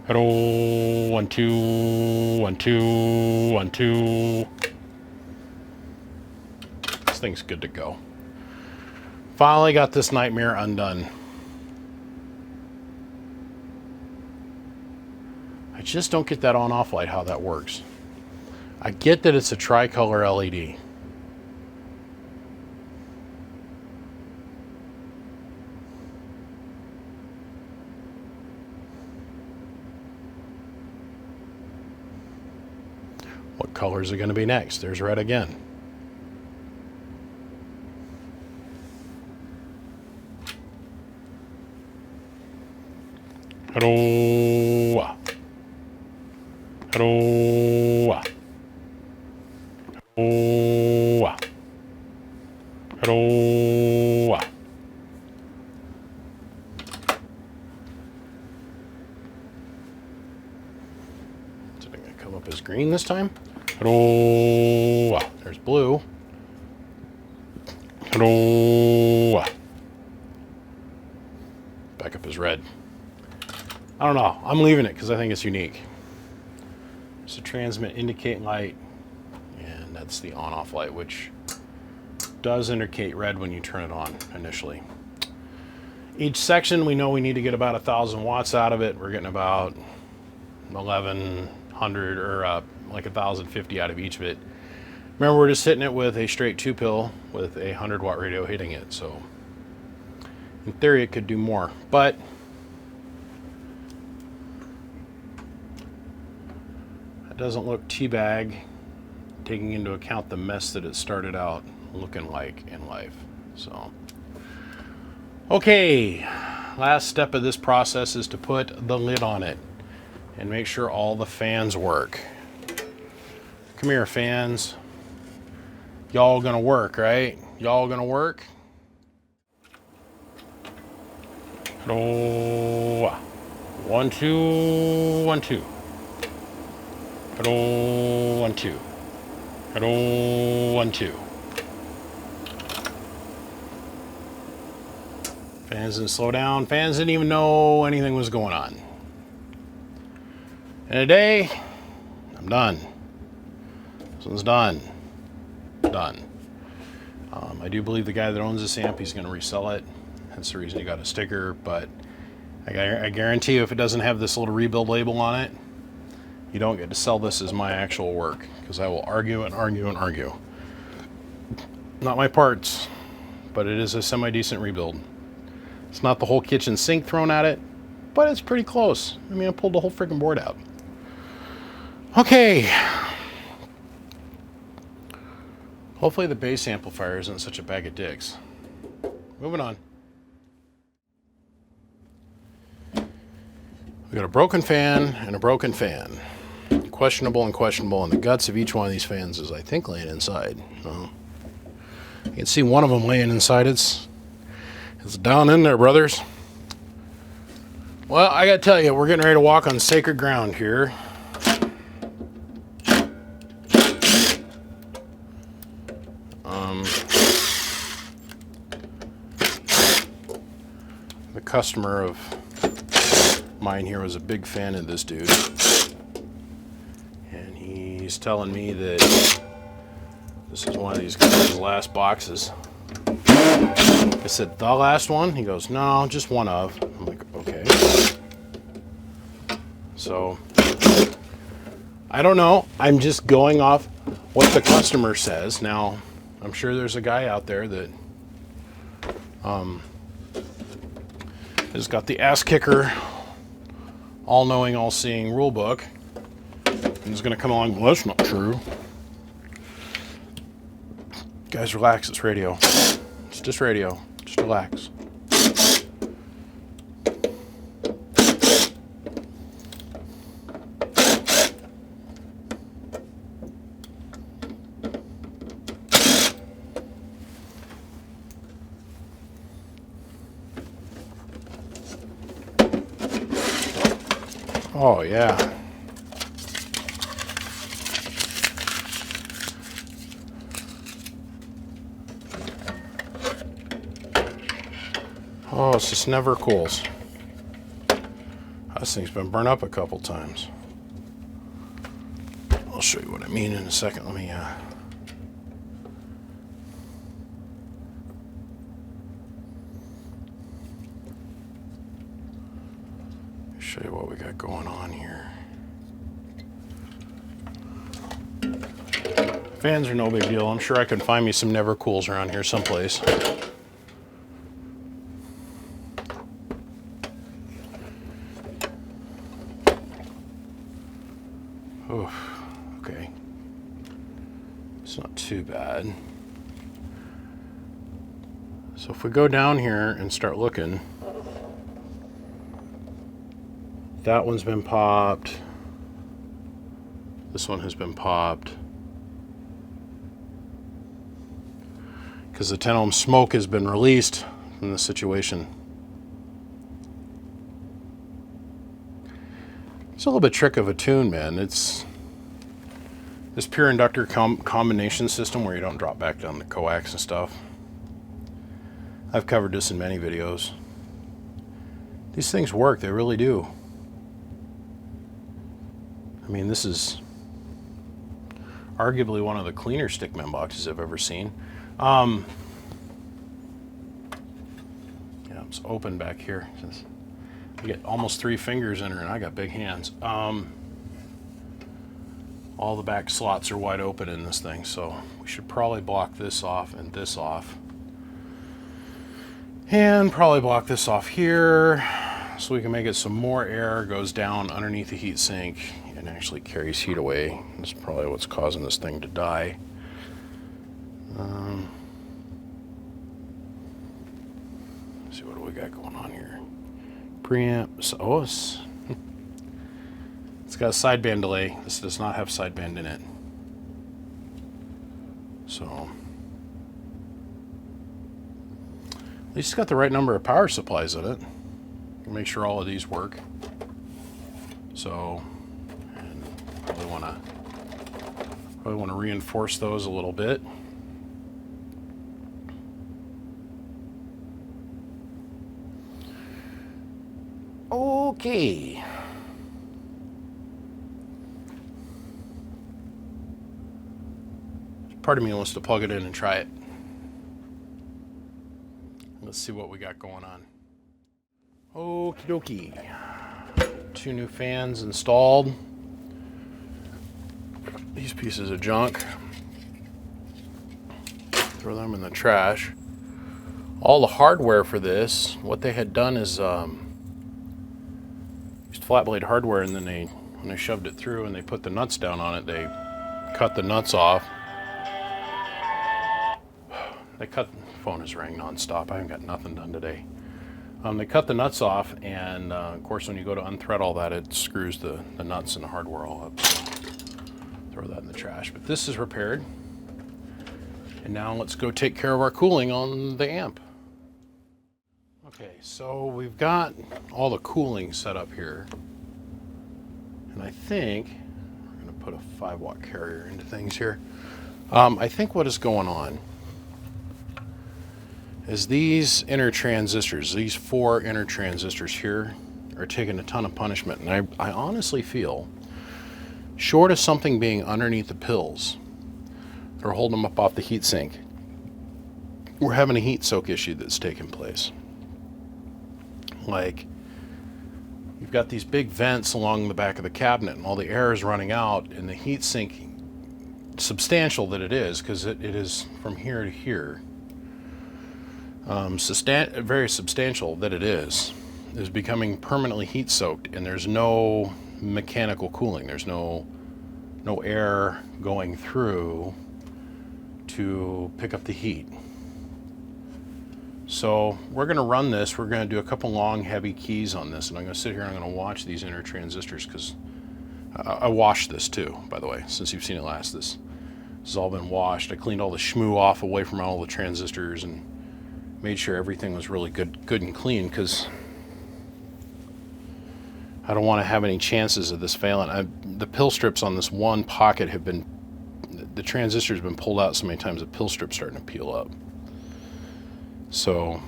Hello, 1, 2, 1, 2, 1, 2. This thing's good to go. Finally got this nightmare undone. I just don't get that on-off light, how that works. I get that it's a tricolor LED. What color is it going to be next? There's red again. Hello. Hello. Hello. Hello. Is it going to come up as green this time? Hello. There's blue. Hello. Back up as red. I don't know. I'm leaving it because I think it's unique. It's a transmit indicate light, and that's the on-off light, which does indicate red when you turn it on initially. Each section, we know we need to get about 1,000 watts out of it. We're getting about 1,100 or like 1,050 out of each of it. Remember, we're just hitting it with a straight 2-pill with a 100-watt radio hitting it. So in theory, it could do more, but it doesn't look teabag, taking into account the mess that it started out looking like in life. So, okay, last step of this process is to put the lid on it and make sure all the fans work. Come here, fans. Y'all gonna work, right? Y'all gonna work? Hello. 1, 2, 1, 2. Hello, 1, 2. Hello, 1, 2. Fans didn't slow down. Fans didn't even know anything was going on. And today, I'm done. This one's done. Done. I do believe the guy that owns this amp, he's going to resell it. That's the reason he got a sticker. But I guarantee you, if it doesn't have this little rebuild label on it, you don't get to sell this as my actual work, because I will argue and argue and argue. Not my parts, but it is a semi-decent rebuild. It's not the whole kitchen sink thrown at it, but it's pretty close. I mean, I pulled the whole freaking board out. Okay. Hopefully the bass amplifier isn't such a bag of dicks. Moving on. We got a broken fan and a broken fan. Questionable and questionable, and the guts of each one of these fans is, I think, laying inside. So, you can see one of them laying inside. It's down in there, brothers. Well, I gotta tell you, we're getting ready to walk on sacred ground here. The customer of mine here was a big fan of this dude. And he's telling me that this is one of these guys' last boxes. I said, the last one? He goes, no, just one of. I'm like, okay. So, I don't know. I'm just going off what the customer says. Now, I'm sure there's a guy out there that has got the ass kicker, all-knowing, all-seeing rule book. And he's going to come along, well, that's not true. Guys, relax. It's radio. It's just radio. Just relax. Oh, yeah. Oh, it just never cools. This thing's been burnt up a couple times. I'll show you what I mean in a second. Let me show you what we got going on here. Fans are no big deal. I'm sure I could find me some never cools around here someplace. Oh, okay. It's not too bad. So if we go down here and start looking, that one's been popped. This one has been popped. Because the 10 ohm smoke has been released from the situation. It's a little bit trick of a tune, man. It's this pure inductor combination system where you don't drop back down the coax and stuff. I've covered this in many videos. These things work, they really do. I mean, this is arguably one of the cleaner stickman boxes I've ever seen. Yeah, it's open back here. You get almost 3 fingers in her, and I got big hands. All the back slots are wide open in this thing, so we should probably block this off and this off. And probably block this off here, so we can make it so more air goes down underneath the heat sink and actually carries heat away. That's probably what's causing this thing to die. Let's see, what do we got going on here? Preamp. So, oh, it's got a sideband delay. This does not have sideband in it. So, at least it's got the right number of power supplies in it. Make sure all of these work. So, and probably want to reinforce those a little bit. Okay. Part of me wants to plug it in and try it. Let's see what we got going on. Okie dokie. 2 new fans installed. These pieces of junk, throw them in the trash. All the hardware for this, what they had done is used flat blade hardware, and then when they shoved it through and they put the nuts down on it, they cut the nuts off. The phone is ringing nonstop. I haven't got nothing done today. They cut the nuts off, and of course when you go to unthread all that, it screws the nuts and the hardware all up. So throw that in the trash. But this is repaired. And now let's go take care of our cooling on the amp. Okay, so we've got all the cooling set up here. And I think we're going to put a 5-watt carrier into things here. I think what is going on is these inner transistors, these 4 inner transistors here, are taking a ton of punishment. And I honestly feel, short of something being underneath the pills, they're holding them up off the heatsink, we're having a heat soak issue that's taking place. Like, you've got these big vents along the back of the cabinet, and all the air is running out, and the heatsink, substantial that it is, because it is from here to here, very substantial that it is becoming permanently heat soaked, and there's no mechanical cooling. There's no air going through to pick up the heat. So we're going to run this. We're going to do a couple long heavy keys on this, and I'm going to sit here and I'm going to watch these inner transistors, because I washed this too, by the way, since you've seen it last. This has all been washed. I cleaned all the schmoo off away from all the transistors and made sure everything was really good and clean, because I don't want to have any chances of this failing. The pill strips on this one pocket have been, the transistor's been pulled out so many times the pill strip's starting to peel up. So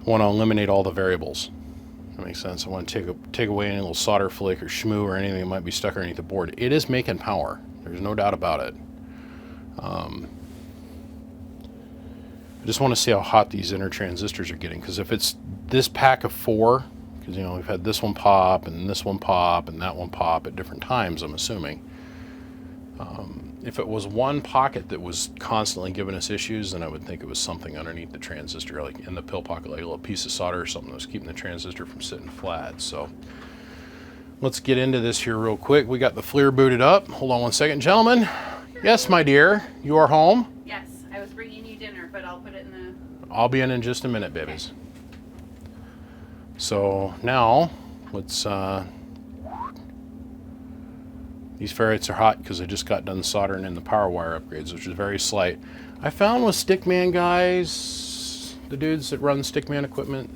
I want to eliminate all the variables. That makes sense. I want to take away any little solder flake or shmoo or anything that might be stuck underneath the board. It is making power. There's no doubt about it. I just want to see how hot these inner transistors are getting, because if it's this pack of 4, because we've had this one pop and this one pop and that one pop at different times, I'm assuming. If it was one pocket that was constantly giving us issues, then I would think it was something underneath the transistor, like in the pill pocket, like a little piece of solder or something that was keeping the transistor from sitting flat. So let's get into this here real quick. We got the FLIR booted up. Hold on one second, gentlemen. Yes, my dear, you are home? Yes, I was bringing you dinner, but I'll put it in the... I'll be in just a minute, babies. So now, let's, these ferrites are hot because I just got done soldering in the power wire upgrades, which is very slight. I found with Stickman guys, the dudes that run Stickman equipment,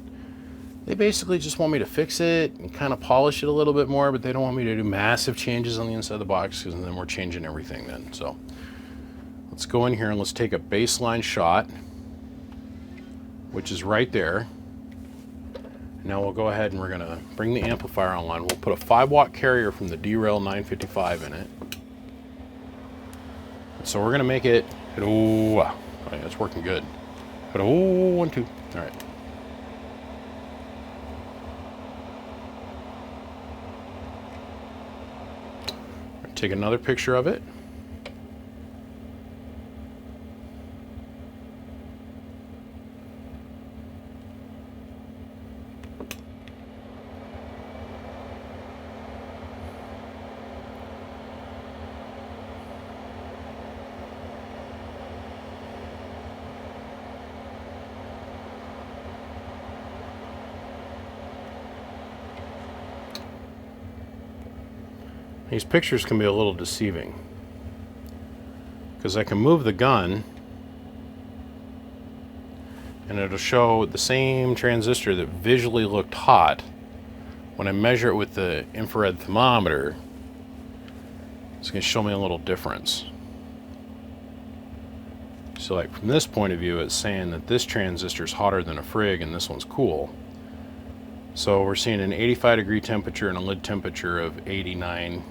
they basically just want me to fix it and kind of polish it a little bit more, but they don't want me to do massive changes on the inside of the box, because then we're changing everything then. So let's go in here and let's take a baseline shot, which is right there. Now we'll go ahead and we're going to bring the amplifier online. We'll put a 5-watt carrier from the D-Rail 955 in it. So we're going to make it, oh yeah, it's working good. 1, 2, all right. Take another picture of it. These pictures can be a little deceiving, because I can move the gun and it'll show the same transistor that visually looked hot. When I measure it with the infrared thermometer, it's going to show me a little difference. So like from this point of view, it's saying that this transistor is hotter than a frig and this one's cool. So we're seeing an 85-degree temperature and a lid temperature of 89,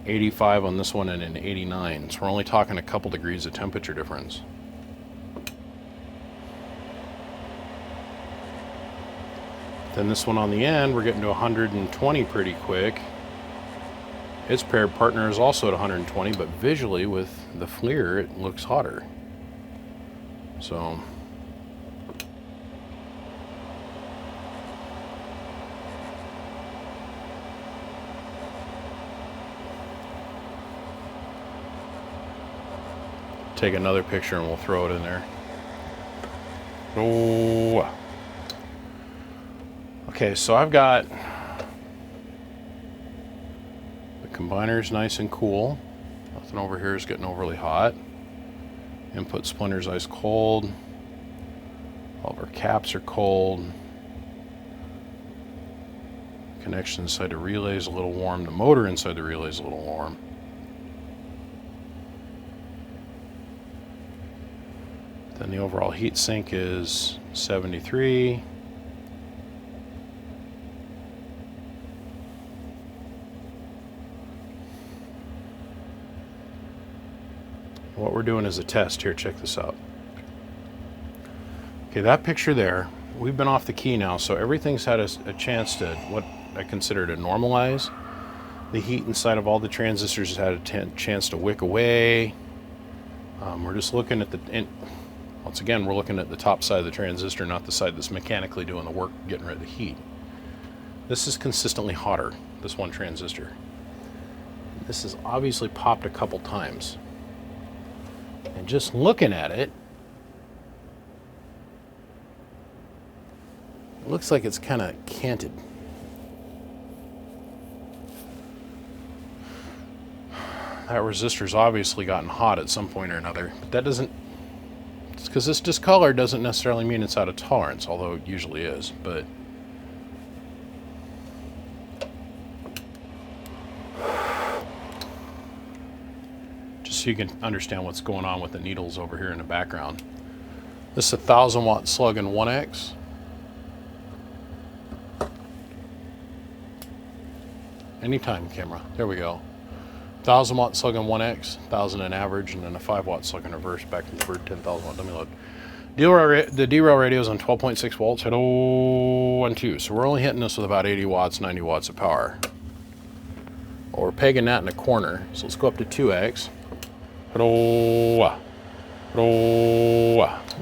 85 on this one and an 89. So we're only talking a couple degrees of temperature difference. Then this one on the end, we're getting to 120 pretty quick. Its paired partner is also at 120, but visually with the FLIR, it looks hotter. So take another picture and we'll throw it in there. Oh. Okay, so I've got the combiner's nice and cool. Nothing over here is getting overly hot. Input splinter's ice cold. All of our caps are cold. Connection inside the relay is a little warm. The motor inside the relay is a little warm. Then the overall heat sink is 73. What we're doing is a test here. Check this out. Okay, that picture there, we've been off the key now, so everything's had a chance to, what I consider, to normalize. The heat inside of all the transistors has had a chance to wick away. We're just looking at once again, we're looking at the top side of the transistor, not the side that's mechanically doing the work, getting rid of the heat. This is consistently hotter, this one transistor. This has obviously popped a couple times. And just looking at it, it looks like it's kind of canted. That resistor's obviously gotten hot at some point or another, but that doesn't, because this discolor doesn't necessarily mean it's out of tolerance, although it usually is, but just so you can understand what's going on with the needles over here in the background. This is a 1000 watt slug in 1X. Anytime camera. There we go. 1000 watt slug in 1X, 1000 in average, and then a 5 watt slug in reverse back to the bird, 10,000 watt dummy load. The derail radio is on 12.6 volts, at 012. So we're only hitting this with about 80 watts, 90 watts of power. Well, we're pegging that in a corner. So let's go up to 2X. I'm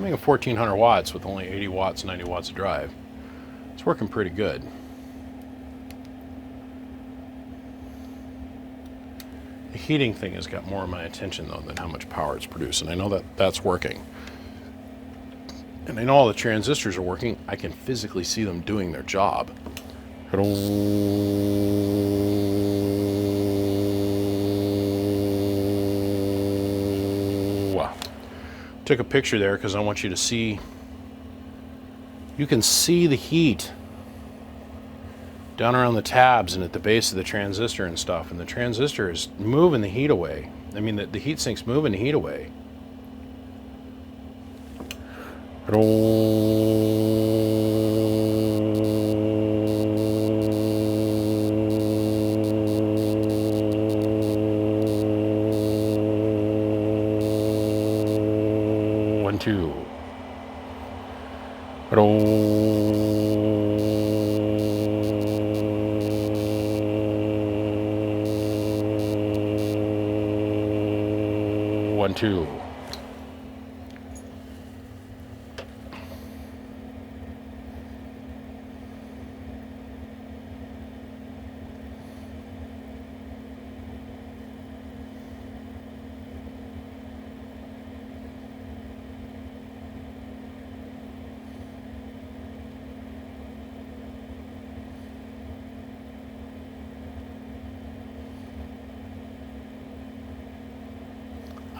making 1400 watts with only 80 watts, 90 watts of drive. It's working pretty good. The heating thing has got more of my attention though than how much power it's producing. I know that that's working. And I know all the transistors are working. I can physically see them doing their job. Took a picture there because I want you to see. You can see the heat down around the tabs and at the base of the transistor and stuff. And the transistor is moving the heat away. I mean, the heat sink's moving the heat away. 2. 1 2.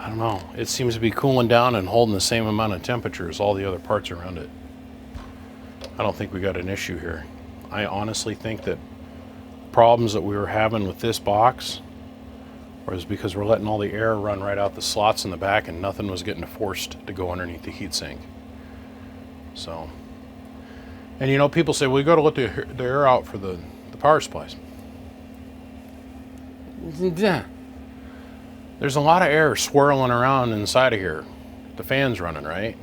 I don't know. It seems to be cooling down and holding the same amount of temperature as all the other parts around it. I don't think we got an issue here. I honestly think that problems that we were having with this box was because we're letting all the air run right out the slots in the back and nothing was getting forced to go underneath the heatsink. So, and you know, people say, well, you got to let the air out for the power supplies. There's a lot of air swirling around inside of here. The fan's running, right?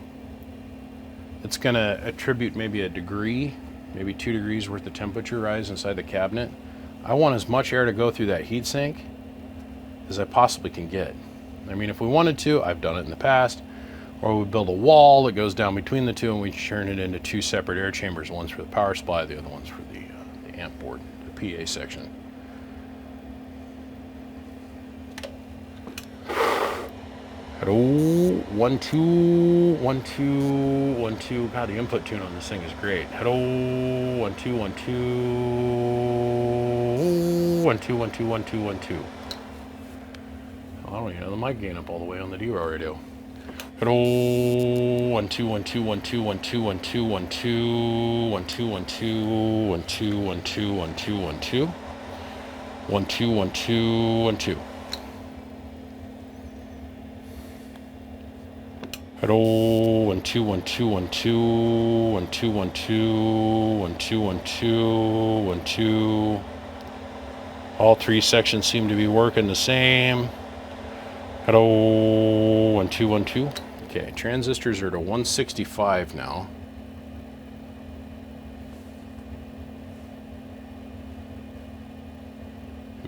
It's going to attribute maybe a degree, maybe 2 degrees worth of temperature rise inside the cabinet. I want as much air to go through that heatsink as I possibly can get. I mean, if we wanted to, I've done it in the past, or we build a wall that goes down between the two and we turn it into 2 separate air chambers, one's for the power supply, the other one's for the amp board, the PA section. Hello, 1 2 1 2 1 2. God, the input tune on this thing is great. Hello, 1 2 1 2 1 2 1 2 1 2 1 2. I don't even know the mic gain up all the way on the derail radio. Hello, 1 2 1 2 1 2 1 2 1 2 1 2 1 2 1 2 1 2 1 2 1 2 1 2 1 2 1 2 1 2. Hello, 1 2 1 2 1 2 1 2 1 2 1 2 1 2 1 2. All 3 sections seem to be working the same. Hello, 1 2 1 2. Okay, transistors are to 165 now.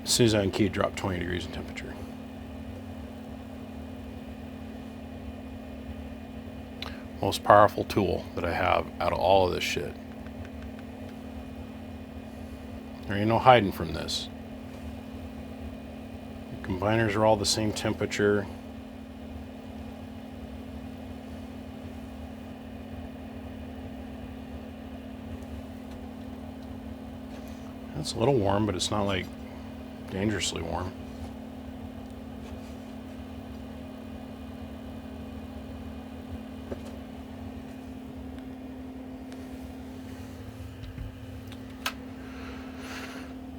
As soon as I can key, drop 20 degrees in temperature. Most powerful tool that I have out of all of this shit. There ain't no hiding from this. The combiners are all the same temperature. It's a little warm, but it's not like dangerously warm.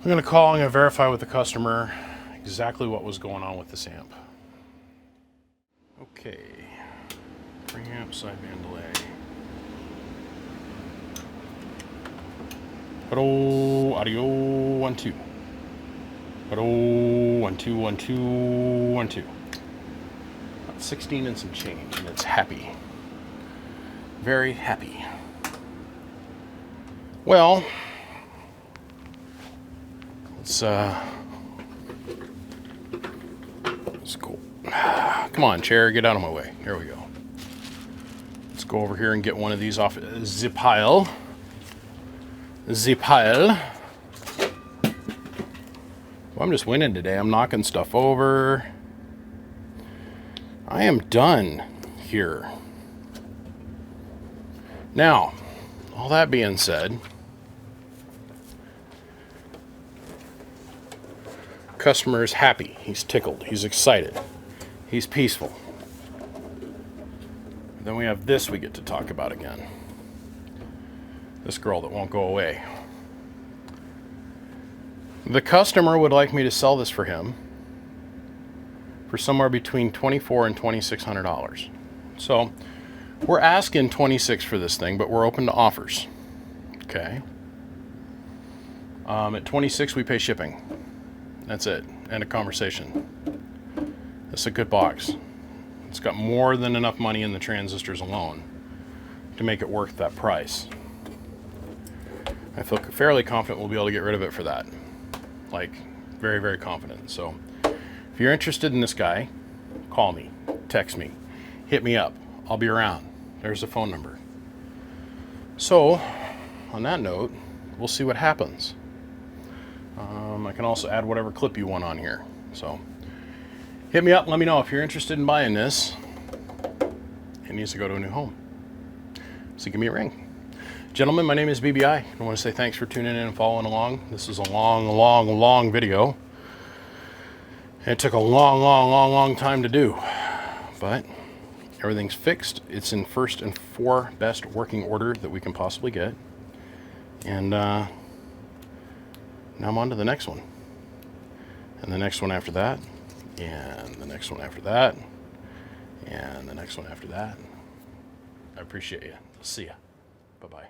I'm going to call and verify with the customer exactly what was going on with this amp. Okay, preamp, sideband delay. Hello, audio, 1 2. Hello, 1 2 1 2 1 2. About 16 and some change, and it's happy. Very happy. Well, let's go. Come on, chair, get out of my way. Here we go. Let's go over here and get one of these off the pile. The pile. Well, I'm just winning today. I'm knocking stuff over. I am done here. Now, all that being said, customer is happy. He's tickled. He's excited. He's peaceful. Then we have this we get to talk about again. This girl that won't go away. The customer would like me to sell this for him for somewhere between $2,400 and $2,600. So we're asking $26,000 for this thing, but we're open to offers. Okay. At $26,000 we pay shipping. That's it. End of conversation. It's a good box. It's got more than enough money in the transistors alone to make it worth that price. I feel fairly confident we'll be able to get rid of it for that. Like, very, very confident. So, if you're interested in this guy, call me, text me, hit me up. I'll be around. There's a phone number. So, on that note, we'll see what happens. I can also add whatever clip you want on here. So, hit me up. Let me know if you're interested in buying this. It needs to go to a new home. So, give me a ring. Gentlemen, my name is BBI. I want to say thanks for tuning in and following along. This is a long video. It took a long time to do. But everything's fixed. It's in first and best working order that we can possibly get. And now I'm on to the next one. And the next one after that. And the next one after that. And the next one after that. I appreciate you. See ya. Bye-bye.